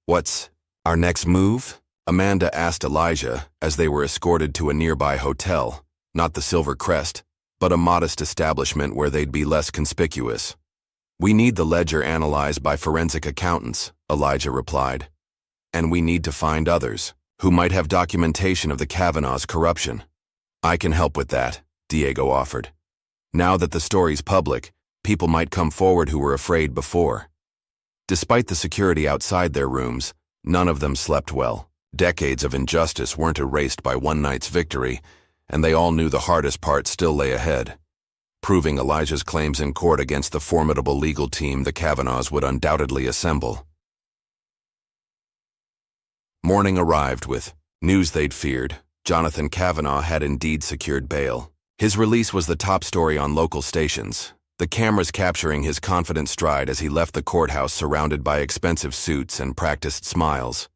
What's our next move? Amanda asked Elijah as they were escorted to a nearby hotel, not the Silver Crest, but a modest establishment where they'd be less conspicuous. We need the ledger analyzed by forensic accountants, Elijah replied. And we need to find others, who might have documentation of the Kavanaugh's corruption. I can help with that, Diego offered. Now that the story's public, people might come forward who were afraid before. Despite the security outside their rooms, none of them slept well. Decades of injustice weren't erased by one night's victory, and they all knew the hardest part still lay ahead. Proving Elijah's claims in court against the formidable legal team the Kavanaughs would undoubtedly assemble. Morning arrived with news they'd feared. Jonathan Kavanaugh had indeed secured bail. His release was the top story on local stations, the cameras capturing his confident stride as he left the courthouse surrounded by expensive suits and practiced smiles.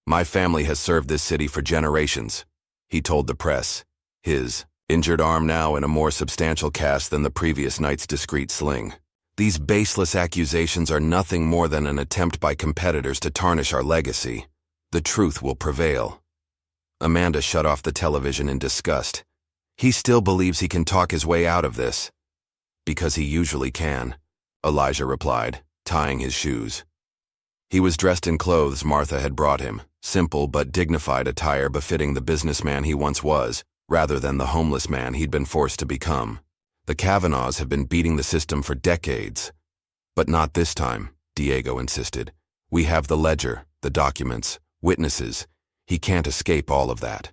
"My family has served this city for generations," he told the press, his injured arm now in a more substantial cast than the previous night's discreet sling. "These baseless accusations are nothing more than an attempt by competitors to tarnish our legacy. The truth will prevail." Amanda shut off the television in disgust. "He still believes he can talk his way out of this." "Because he usually can," Elijah replied, tying his shoes. He was dressed in clothes Martha had brought him, simple but dignified attire befitting the businessman he once was, rather than the homeless man he'd been forced to become. The Kavanaughs have been beating the system for decades. "But not this time," Diego insisted. "We have the ledger, the documents, witnesses. He can't escape all of that."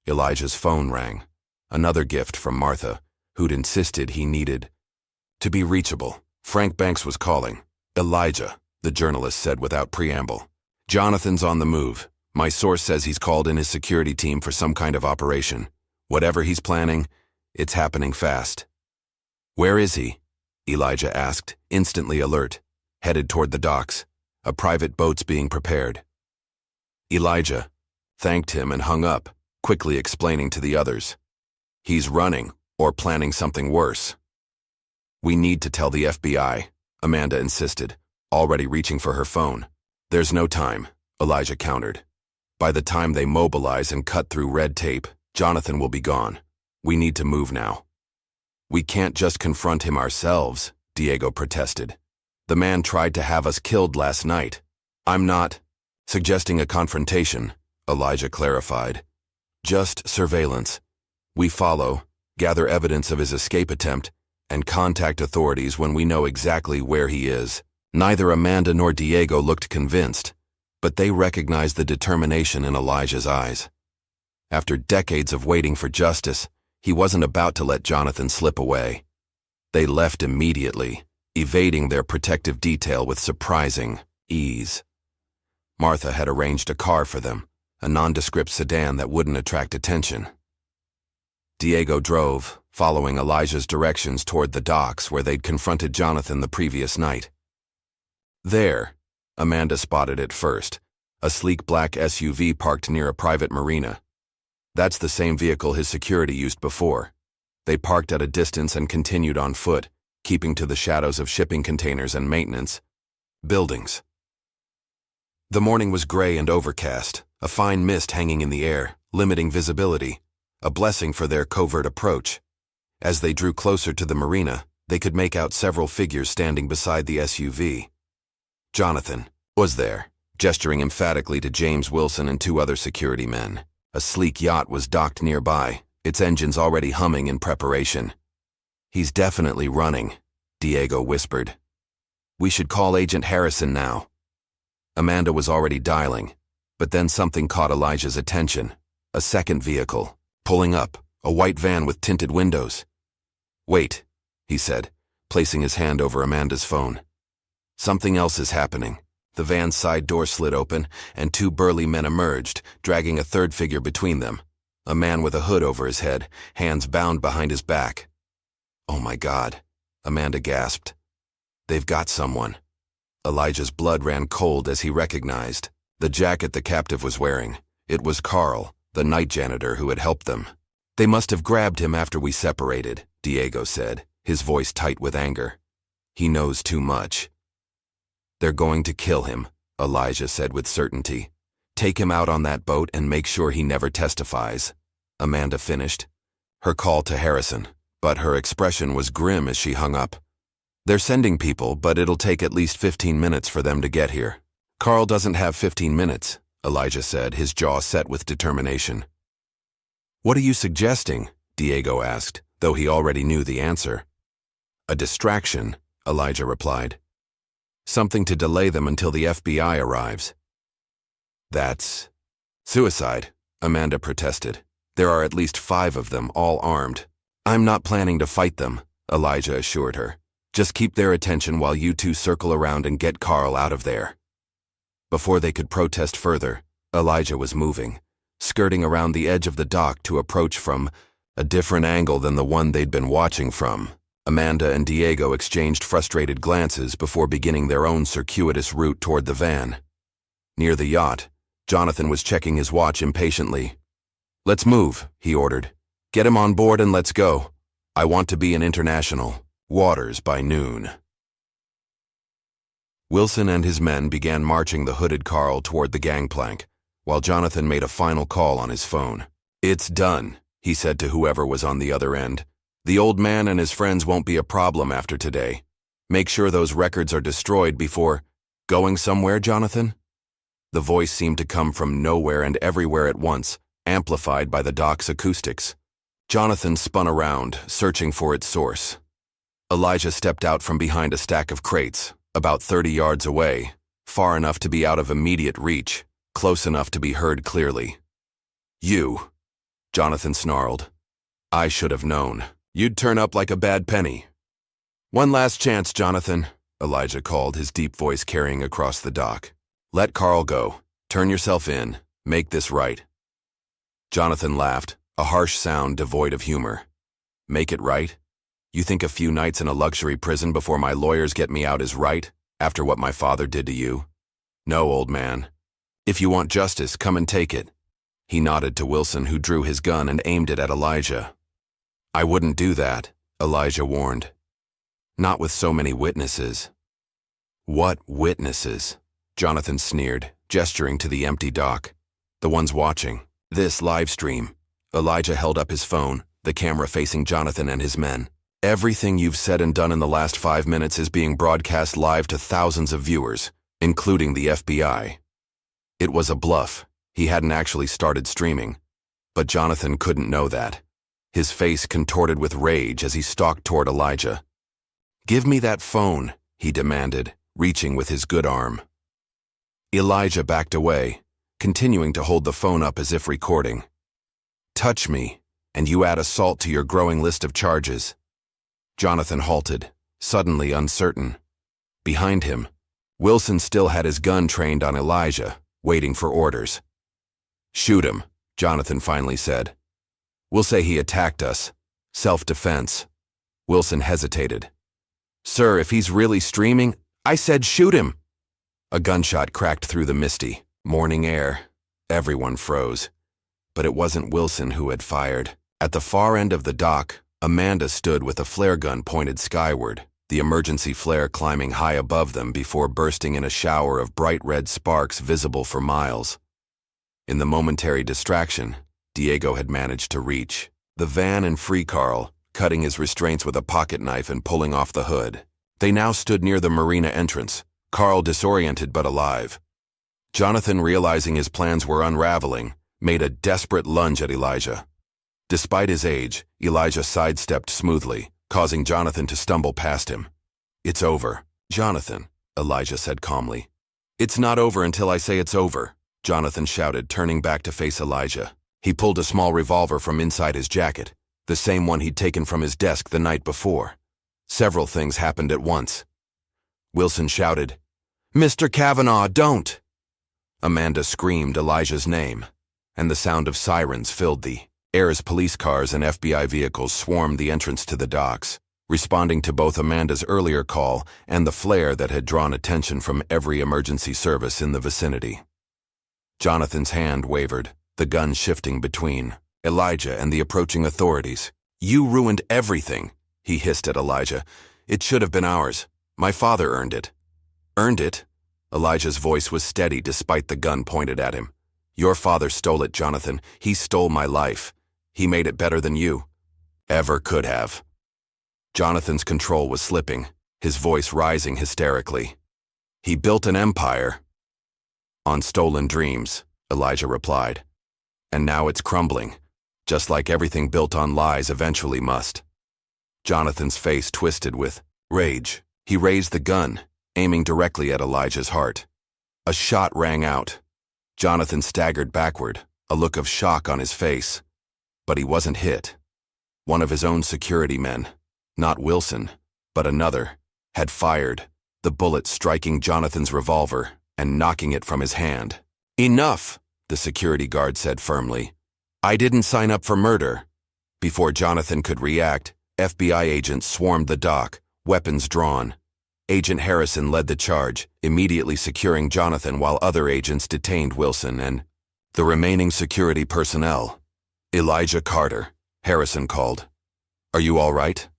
Elijah's phone rang. Another gift from Martha, who'd insisted he needed to be reachable. Frank Banks was calling. "Elijah," the journalist said without preamble. "Jonathan's on the move. My source says he's called in his security team for some kind of operation. Whatever he's planning, it's happening fast." "Where is he?" Elijah asked, instantly alert. "Headed toward the docks. A private boat's being prepared." Elijah thanked him and hung up, quickly explaining to the others. "He's running, or planning something worse." "We need to tell the FBI," Amanda insisted, already reaching for her phone. "There's no time," Elijah countered. "By the time they mobilize and cut through red tape, Jonathan will be gone. We need to move now." "We can't just confront him ourselves," Diego protested. "The man tried to have us killed last night." "I'm not suggesting a confrontation," Elijah clarified. "Just surveillance. We follow, gather evidence of his escape attempt, and contact authorities when we know exactly where he is." Neither Amanda nor Diego looked convinced, but they recognized the determination in Elijah's eyes. After decades of waiting for justice, he wasn't about to let Jonathan slip away. They left immediately, evading their protective detail with surprising ease. Martha had arranged a car for them, a nondescript sedan that wouldn't attract attention. Diego drove, following Elijah's directions toward the docks where they'd confronted Jonathan the previous night. There, Amanda spotted it first, a sleek black SUV parked near a private marina. That's the same vehicle his security used before. They parked at a distance and continued on foot, keeping to the shadows of shipping containers and maintenance buildings. The morning was gray and overcast, a fine mist hanging in the air, limiting visibility, a blessing for their covert approach. As they drew closer to the marina, they could make out several figures standing beside the SUV. Jonathan was there, gesturing emphatically to James Wilson and two other security men. A sleek yacht was docked nearby, its engines already humming in preparation. "He's definitely running," Diego whispered. "We should call Agent Harrison now." Amanda was already dialing, but then something caught Elijah's attention. A second vehicle, pulling up, a white van with tinted windows. "Wait," he said, placing his hand over Amanda's phone. "Something else is happening." The van's side door slid open, and two burly men emerged, dragging a third figure between them. A man with a hood over his head, hands bound behind his back. "Oh my God," Amanda gasped. "They've got someone." Elijah's blood ran cold as he recognized the jacket the captive was wearing. It was Carl, the night janitor who had helped them. "They must have grabbed him after we separated," Diego said, his voice tight with anger. "He knows too much." "They're going to kill him," Elijah said with certainty. "Take him out on that boat and make sure he never testifies," Amanda finished, her call to Harrison, but her expression was grim as she hung up. "They're sending people, but it'll take at least 15 minutes for them to get here." "Carl doesn't have 15 minutes," Elijah said, his jaw set with determination. What are you suggesting? Diego asked, though he already knew the answer. A distraction, Elijah replied. Something to delay them until the FBI arrives. That's suicide, Amanda protested. There are at least 5 of them, all armed. I'm not planning to fight them, Elijah assured her. Just keep their attention while you two circle around and get Carl out of there. Before they could protest further, Elijah was moving, skirting around the edge of the dock to approach from a different angle than the one they'd been watching from. Amanda and Diego exchanged frustrated glances before beginning their own circuitous route toward the van. Near the yacht, Jonathan was checking his watch impatiently. Let's move, he ordered. Get him on board and let's go. I want to be in international waters by noon. Wilson and his men began marching the hooded Carl toward the gangplank, while Jonathan made a final call on his phone. It's done, he said to whoever was on the other end. The old man and his friends won't be a problem after today. Make sure those records are destroyed before going somewhere, Jonathan? The voice seemed to come from nowhere and everywhere at once, amplified by the dock's acoustics. Jonathan spun around, searching for its source. Elijah stepped out from behind a stack of crates, about 30 yards away, far enough to be out of immediate reach, close enough to be heard clearly. You, Jonathan snarled. I should have known. You'd turn up like a bad penny. One last chance, Jonathan, Elijah called, his deep voice carrying across the dock. Let Carl go. Turn yourself in. Make this right. Jonathan laughed, a harsh sound devoid of humor. Make it right? You think a few nights in a luxury prison before my lawyers get me out is right, after what my father did to you? No, old man. If you want justice, come and take it. He nodded to Wilson, who drew his gun and aimed it at Elijah. I wouldn't do that, Elijah warned. Not with so many witnesses. What witnesses? Jonathan sneered, gesturing to the empty dock. The ones watching. This live stream. Elijah held up his phone, the camera facing Jonathan and his men. Everything you've said and done in the last 5 minutes is being broadcast live to thousands of viewers, including the FBI. It was a bluff. He hadn't actually started streaming. But Jonathan couldn't know that. His face contorted with rage as he stalked toward Elijah. Give me that phone, he demanded, reaching with his good arm. Elijah backed away, continuing to hold the phone up as if recording. Touch me, and you add assault to your growing list of charges. Jonathan halted, suddenly uncertain. Behind him, Wilson still had his gun trained on Elijah, waiting for orders. Shoot him, Jonathan finally said. We'll say he attacked us. Self-defense. Wilson hesitated. Sir, if he's really streaming, I said shoot him. A gunshot cracked through the misty, morning air. Everyone froze. But it wasn't Wilson who had fired. At the far end of the dock, Amanda stood with a flare gun pointed skyward, the emergency flare climbing high above them before bursting in a shower of bright red sparks visible for miles. In the momentary distraction, Diego had managed to reach the van and free Carl, cutting his restraints with a pocket knife and pulling off the hood. They now stood near the marina entrance, Carl disoriented but alive. Jonathan, realizing his plans were unraveling, made a desperate lunge at Elijah. Despite his age, Elijah sidestepped smoothly, causing Jonathan to stumble past him. It's over, Jonathan, Elijah said calmly. It's not over until I say it's over, Jonathan shouted, turning back to face Elijah. He pulled a small revolver from inside his jacket, the same one he'd taken from his desk the night before. Several things happened at once. Wilson shouted, Mr. Kavanaugh, don't! Amanda screamed Elijah's name, and the sound of sirens filled the air as police cars and FBI vehicles swarmed the entrance to the docks, responding to both Amanda's earlier call and the flare that had drawn attention from every emergency service in the vicinity. Jonathan's hand wavered, the gun shifting between Elijah and the approaching authorities. You ruined everything, he hissed at Elijah. It should have been ours. My father earned it. Earned it? Elijah's voice was steady despite the gun pointed at him. Your father stole it, Jonathan. He stole my life. He made it better than you ever could have. Jonathan's control was slipping, his voice rising hysterically. He built an empire On stolen dreams, Elijah replied. And now it's crumbling, just like everything built on lies eventually must. Jonathan's face twisted with rage. He raised the gun, aiming directly at Elijah's heart. A shot rang out. Jonathan staggered backward, a look of shock on his face. But he wasn't hit. One of his own security men, not Wilson, but another, had fired, the bullet striking Jonathan's revolver and knocking it from his hand. "Enough," the security guard said firmly. "I didn't sign up for murder." Before Jonathan could react, FBI agents swarmed the dock, weapons drawn. Agent Harrison led the charge, immediately securing Jonathan while other agents detained Wilson and the remaining security personnel. "Elijah Carter," Harrison called. "Are you all right?"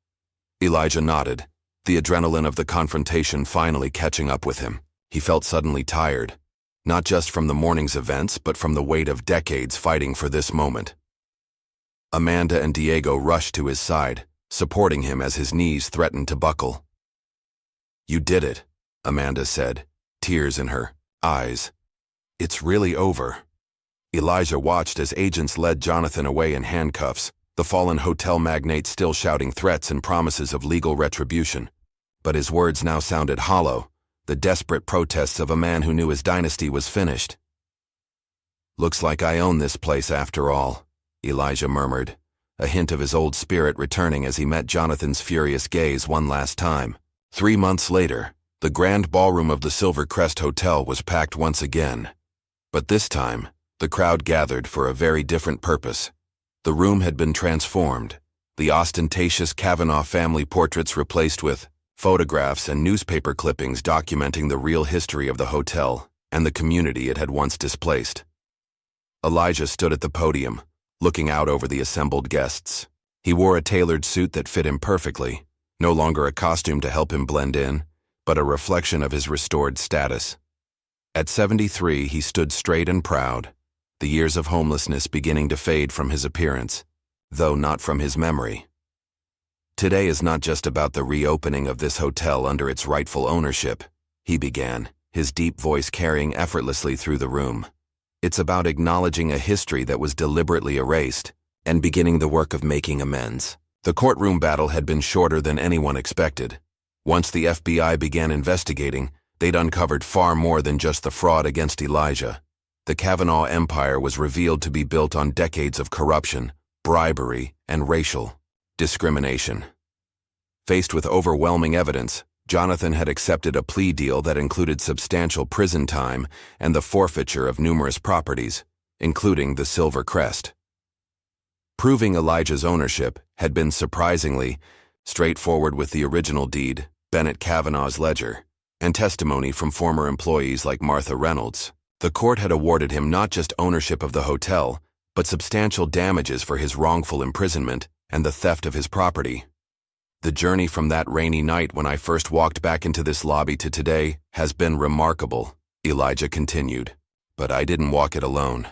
Elijah nodded, the adrenaline of the confrontation finally catching up with him. He felt suddenly tired, not just from the morning's events, but from the weight of decades fighting for this moment. Amanda and Diego rushed to his side, supporting him as his knees threatened to buckle. "You did it," Amanda said, tears in her eyes. "It's really over." Elijah watched as agents led Jonathan away in handcuffs, the fallen hotel magnate still shouting threats and promises of legal retribution. But his words now sounded hollow, the desperate protests of a man who knew his dynasty was finished. "Looks like I own this place after all," Elijah murmured, a hint of his old spirit returning as he met Jonathan's furious gaze one last time. 3 months later, the grand ballroom of the Silver Crest Hotel was packed once again. But this time, the crowd gathered for a very different purpose. The room had been transformed, the ostentatious Kavanaugh family portraits replaced with photographs and newspaper clippings documenting the real history of the hotel and the community it had once displaced. Elijah stood at the podium, looking out over the assembled guests. He wore a tailored suit that fit him perfectly, no longer a costume to help him blend in, but a reflection of his restored status. At 73, he stood straight and proud, the years of homelessness beginning to fade from his appearance, though not from his memory. "Today is not just about the reopening of this hotel under its rightful ownership," he began, his deep voice carrying effortlessly through the room. "It's about acknowledging a history that was deliberately erased and beginning the work of making amends." The courtroom battle had been shorter than anyone expected. Once the FBI began investigating, they'd uncovered far more than just the fraud against Elijah. The Kavanaugh empire was revealed to be built on decades of corruption, bribery, and racial discrimination. Faced with overwhelming evidence, Jonathan had accepted a plea deal that included substantial prison time and the forfeiture of numerous properties, including the Silver Crest. Proving Elijah's ownership had been surprisingly straightforward with the original deed, Bennett Kavanaugh's ledger, and testimony from former employees like Martha Reynolds. The court had awarded him not just ownership of the hotel, but substantial damages for his wrongful imprisonment and the theft of his property. "The journey from that rainy night when I first walked back into this lobby to today has been remarkable," Elijah continued. "But I didn't walk it alone."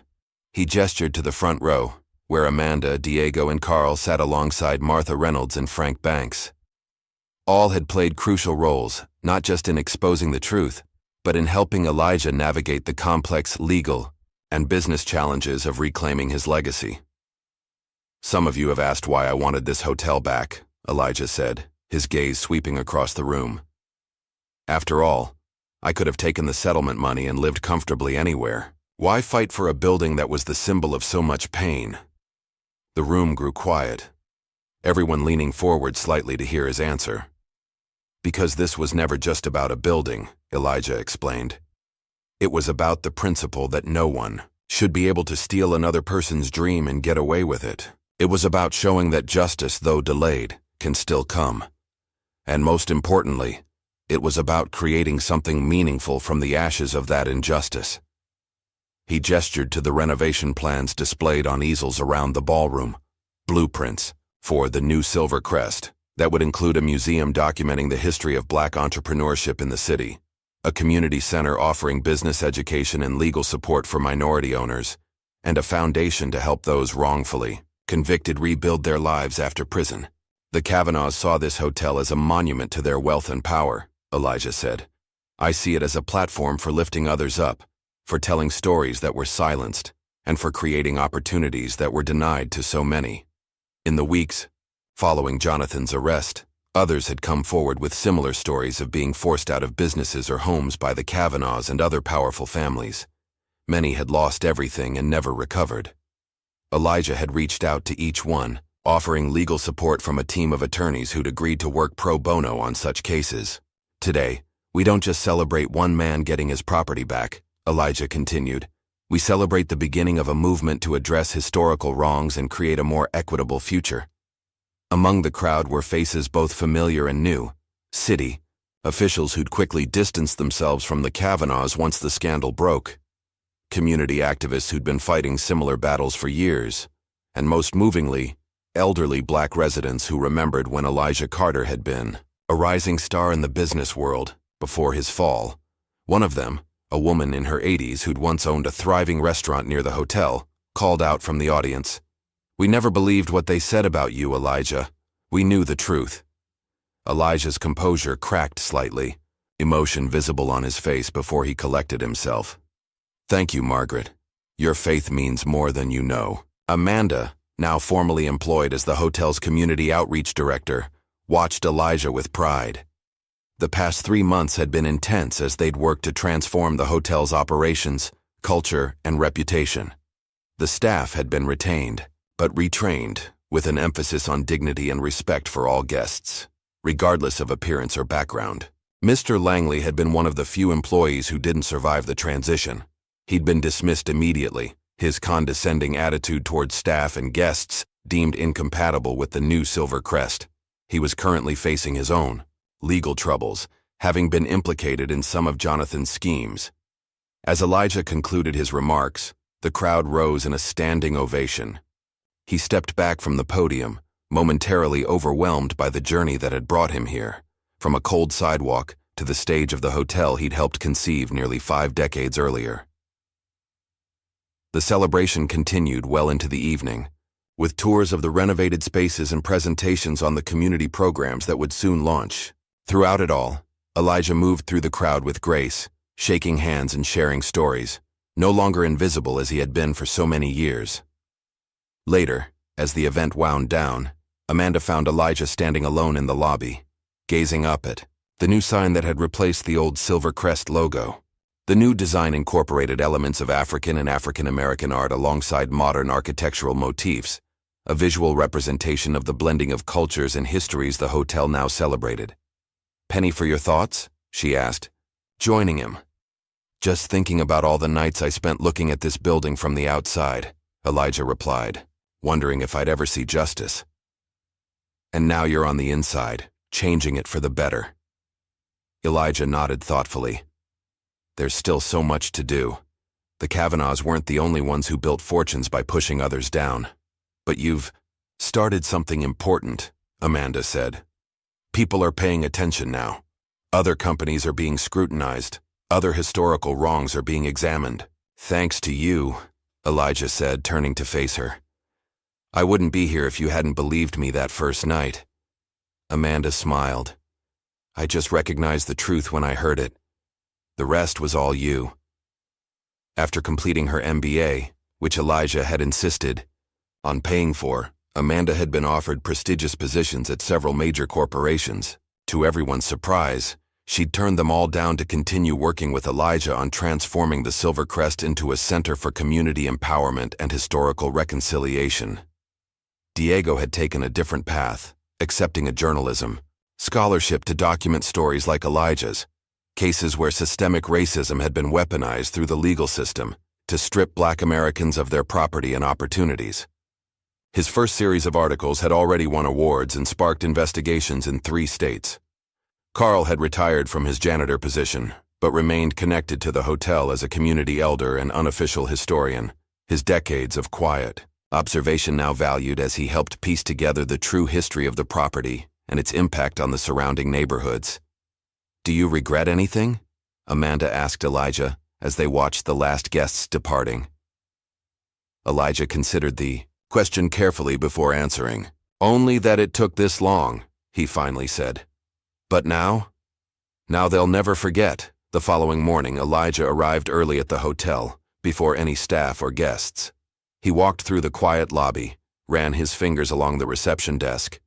He gestured to the front row, where Amanda, Diego, and Carl sat alongside Martha Reynolds and Frank Banks. All had played crucial roles, not just in exposing the truth, but in helping Elijah navigate the complex legal and business challenges of reclaiming his legacy. "Some of you have asked why I wanted this hotel back," Elijah said, his gaze sweeping across the room. "After all, I could have taken the settlement money and lived comfortably anywhere. Why fight for a building that was the symbol of so much pain?" The room grew quiet, everyone leaning forward slightly to hear his answer. "Because this was never just about a building," Elijah explained. "It was about the principle that no one should be able to steal another person's dream and get away with it. It was about showing that justice, though delayed, can still come. And most importantly, it was about creating something meaningful from the ashes of that injustice." He gestured to the renovation plans displayed on easels around the ballroom, blueprints for the new Silver Crest that would include a museum documenting the history of Black entrepreneurship in the city, a community center offering business education and legal support for minority owners, and a foundation to help those wrongfully convicted rebuild their lives after prison. "The Kavanaughs saw this hotel as a monument to their wealth and power," Elijah said. "I see it as a platform for lifting others up, for telling stories that were silenced, and for creating opportunities that were denied to so many. In the weeks following Jonathan's arrest, others had come forward with similar stories of being forced out of businesses or homes by the Kavanaughs and other powerful families. Many had lost everything and never recovered. Elijah had reached out to each one, offering legal support from a team of attorneys who'd agreed to work pro bono on such cases. Today, we don't just celebrate one man getting his property back, Elijah continued. We celebrate the beginning of a movement to address historical wrongs and create a more equitable future. Among the crowd were faces both familiar and new. City officials who'd quickly distanced themselves from the Kavanaughs once the scandal broke. Community activists who'd been fighting similar battles for years. And most movingly, elderly black residents who remembered when Elijah Carter had been a rising star in the business world before his fall. One of them, a woman in her 80s who'd once owned a thriving restaurant near the hotel, called out from the audience, "We never believed what they said about you, Elijah. We knew the truth." Elijah's composure cracked slightly, emotion visible on his face before he collected himself. "Thank you, Margaret. Your faith means more than you know." Amanda, now formally employed as the hotel's community outreach director, watched Elijah with pride. The past 3 months had been intense as they'd worked to transform the hotel's operations, culture, and reputation. The staff had been retained, but retrained, with an emphasis on dignity and respect for all guests, regardless of appearance or background. Mr. Langley had been one of the few employees who didn't survive the transition. He'd been dismissed immediately, his condescending attitude towards staff and guests deemed incompatible with the new Silver Crest. He was currently facing his own legal troubles, having been implicated in some of Jonathan's schemes. As Elijah concluded his remarks, the crowd rose in a standing ovation. He stepped back from the podium, momentarily overwhelmed by the journey that had brought him here, from a cold sidewalk to the stage of the hotel he'd helped conceive nearly 5 decades earlier. The celebration continued well into the evening, with tours of the renovated spaces and presentations on the community programs that would soon launch. Throughout it all, Elijah moved through the crowd with grace, shaking hands and sharing stories, no longer invisible as he had been for so many years. Later, as the event wound down, Amanda found Elijah standing alone in the lobby, gazing up at the new sign that had replaced the old Silver Crest logo. The new design incorporated elements of African and African American art alongside modern architectural motifs, a visual representation of the blending of cultures and histories the hotel now celebrated. "Penny for your thoughts?" she asked, joining him. "Just thinking about all the nights I spent looking at this building from the outside," Elijah replied, wondering if I'd ever see justice. "And now you're on the inside, changing it for the better." Elijah nodded thoughtfully. "There's still so much to do. The Kavanaughs weren't the only ones who built fortunes by pushing others down. But you've started something important," Amanda said. "People are paying attention now. Other companies are being scrutinized. Other historical wrongs are being examined. Thanks to you," Elijah said, turning to face her. "I wouldn't be here if you hadn't believed me that first night." Amanda smiled. "I just recognized the truth when I heard it. The rest was all you." After completing her MBA, which Elijah had insisted on paying for, Amanda had been offered prestigious positions at several major corporations. To everyone's surprise, she'd turned them all down to continue working with Elijah on transforming the Silver Crest into a center for community empowerment and historical reconciliation. Diego had taken a different path, accepting a journalism scholarship to document stories like Elijah's, cases where systemic racism had been weaponized through the legal system to strip Black Americans of their property and opportunities. His first series of articles had already won awards and sparked investigations in 3 states. Carl had retired from his janitor position, but remained connected to the hotel as a community elder and unofficial historian, his decades of quiet observation now valued as he helped piece together the true history of the property and its impact on the surrounding neighborhoods. "Do you regret anything?" Amanda asked Elijah as they watched the last guests departing. Elijah considered the question carefully before answering. "Only that it took this long," he finally said. "But now? Now they'll never forget. The following morning, Elijah arrived early at the hotel, before any staff or guests. He walked through the quiet lobby, ran his fingers along the reception desk,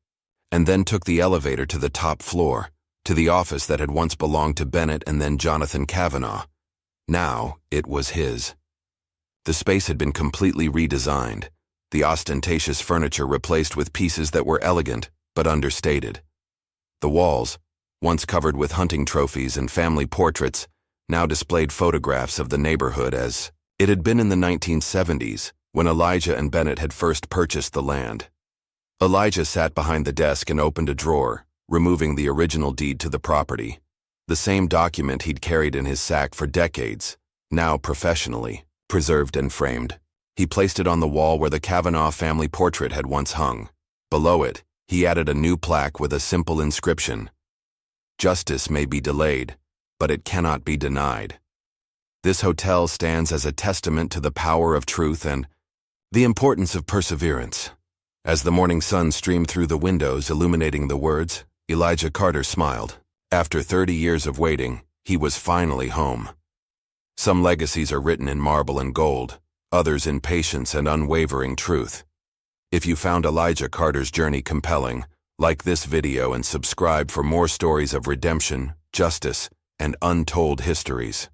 and then took the elevator to the top floor, to the office that had once belonged to Bennett and then Jonathan Kavanaugh. Now it was his. The space had been completely redesigned, the ostentatious furniture replaced with pieces that were elegant but understated. The walls, once covered with hunting trophies and family portraits, now displayed photographs of the neighborhood as it had been in the 1970s, when Elijah and Bennett had first purchased the land. Elijah sat behind the desk and opened a drawer, removing the original deed to the property. The same document he'd carried in his sack for decades, now professionally preserved and framed. He placed it on the wall where the Kavanaugh family portrait had once hung. Below it, he added a new plaque with a simple inscription: "Justice may be delayed, but it cannot be denied." This hotel stands as a testament to the power of truth and the importance of perseverance. As the morning sun streamed through the windows illuminating the words, Elijah Carter smiled. After 30 years of waiting, he was finally home. Some legacies are written in marble and gold, others in patience and unwavering truth. If you found Elijah Carter's journey compelling, like this video and subscribe for more stories of redemption, justice, and untold histories.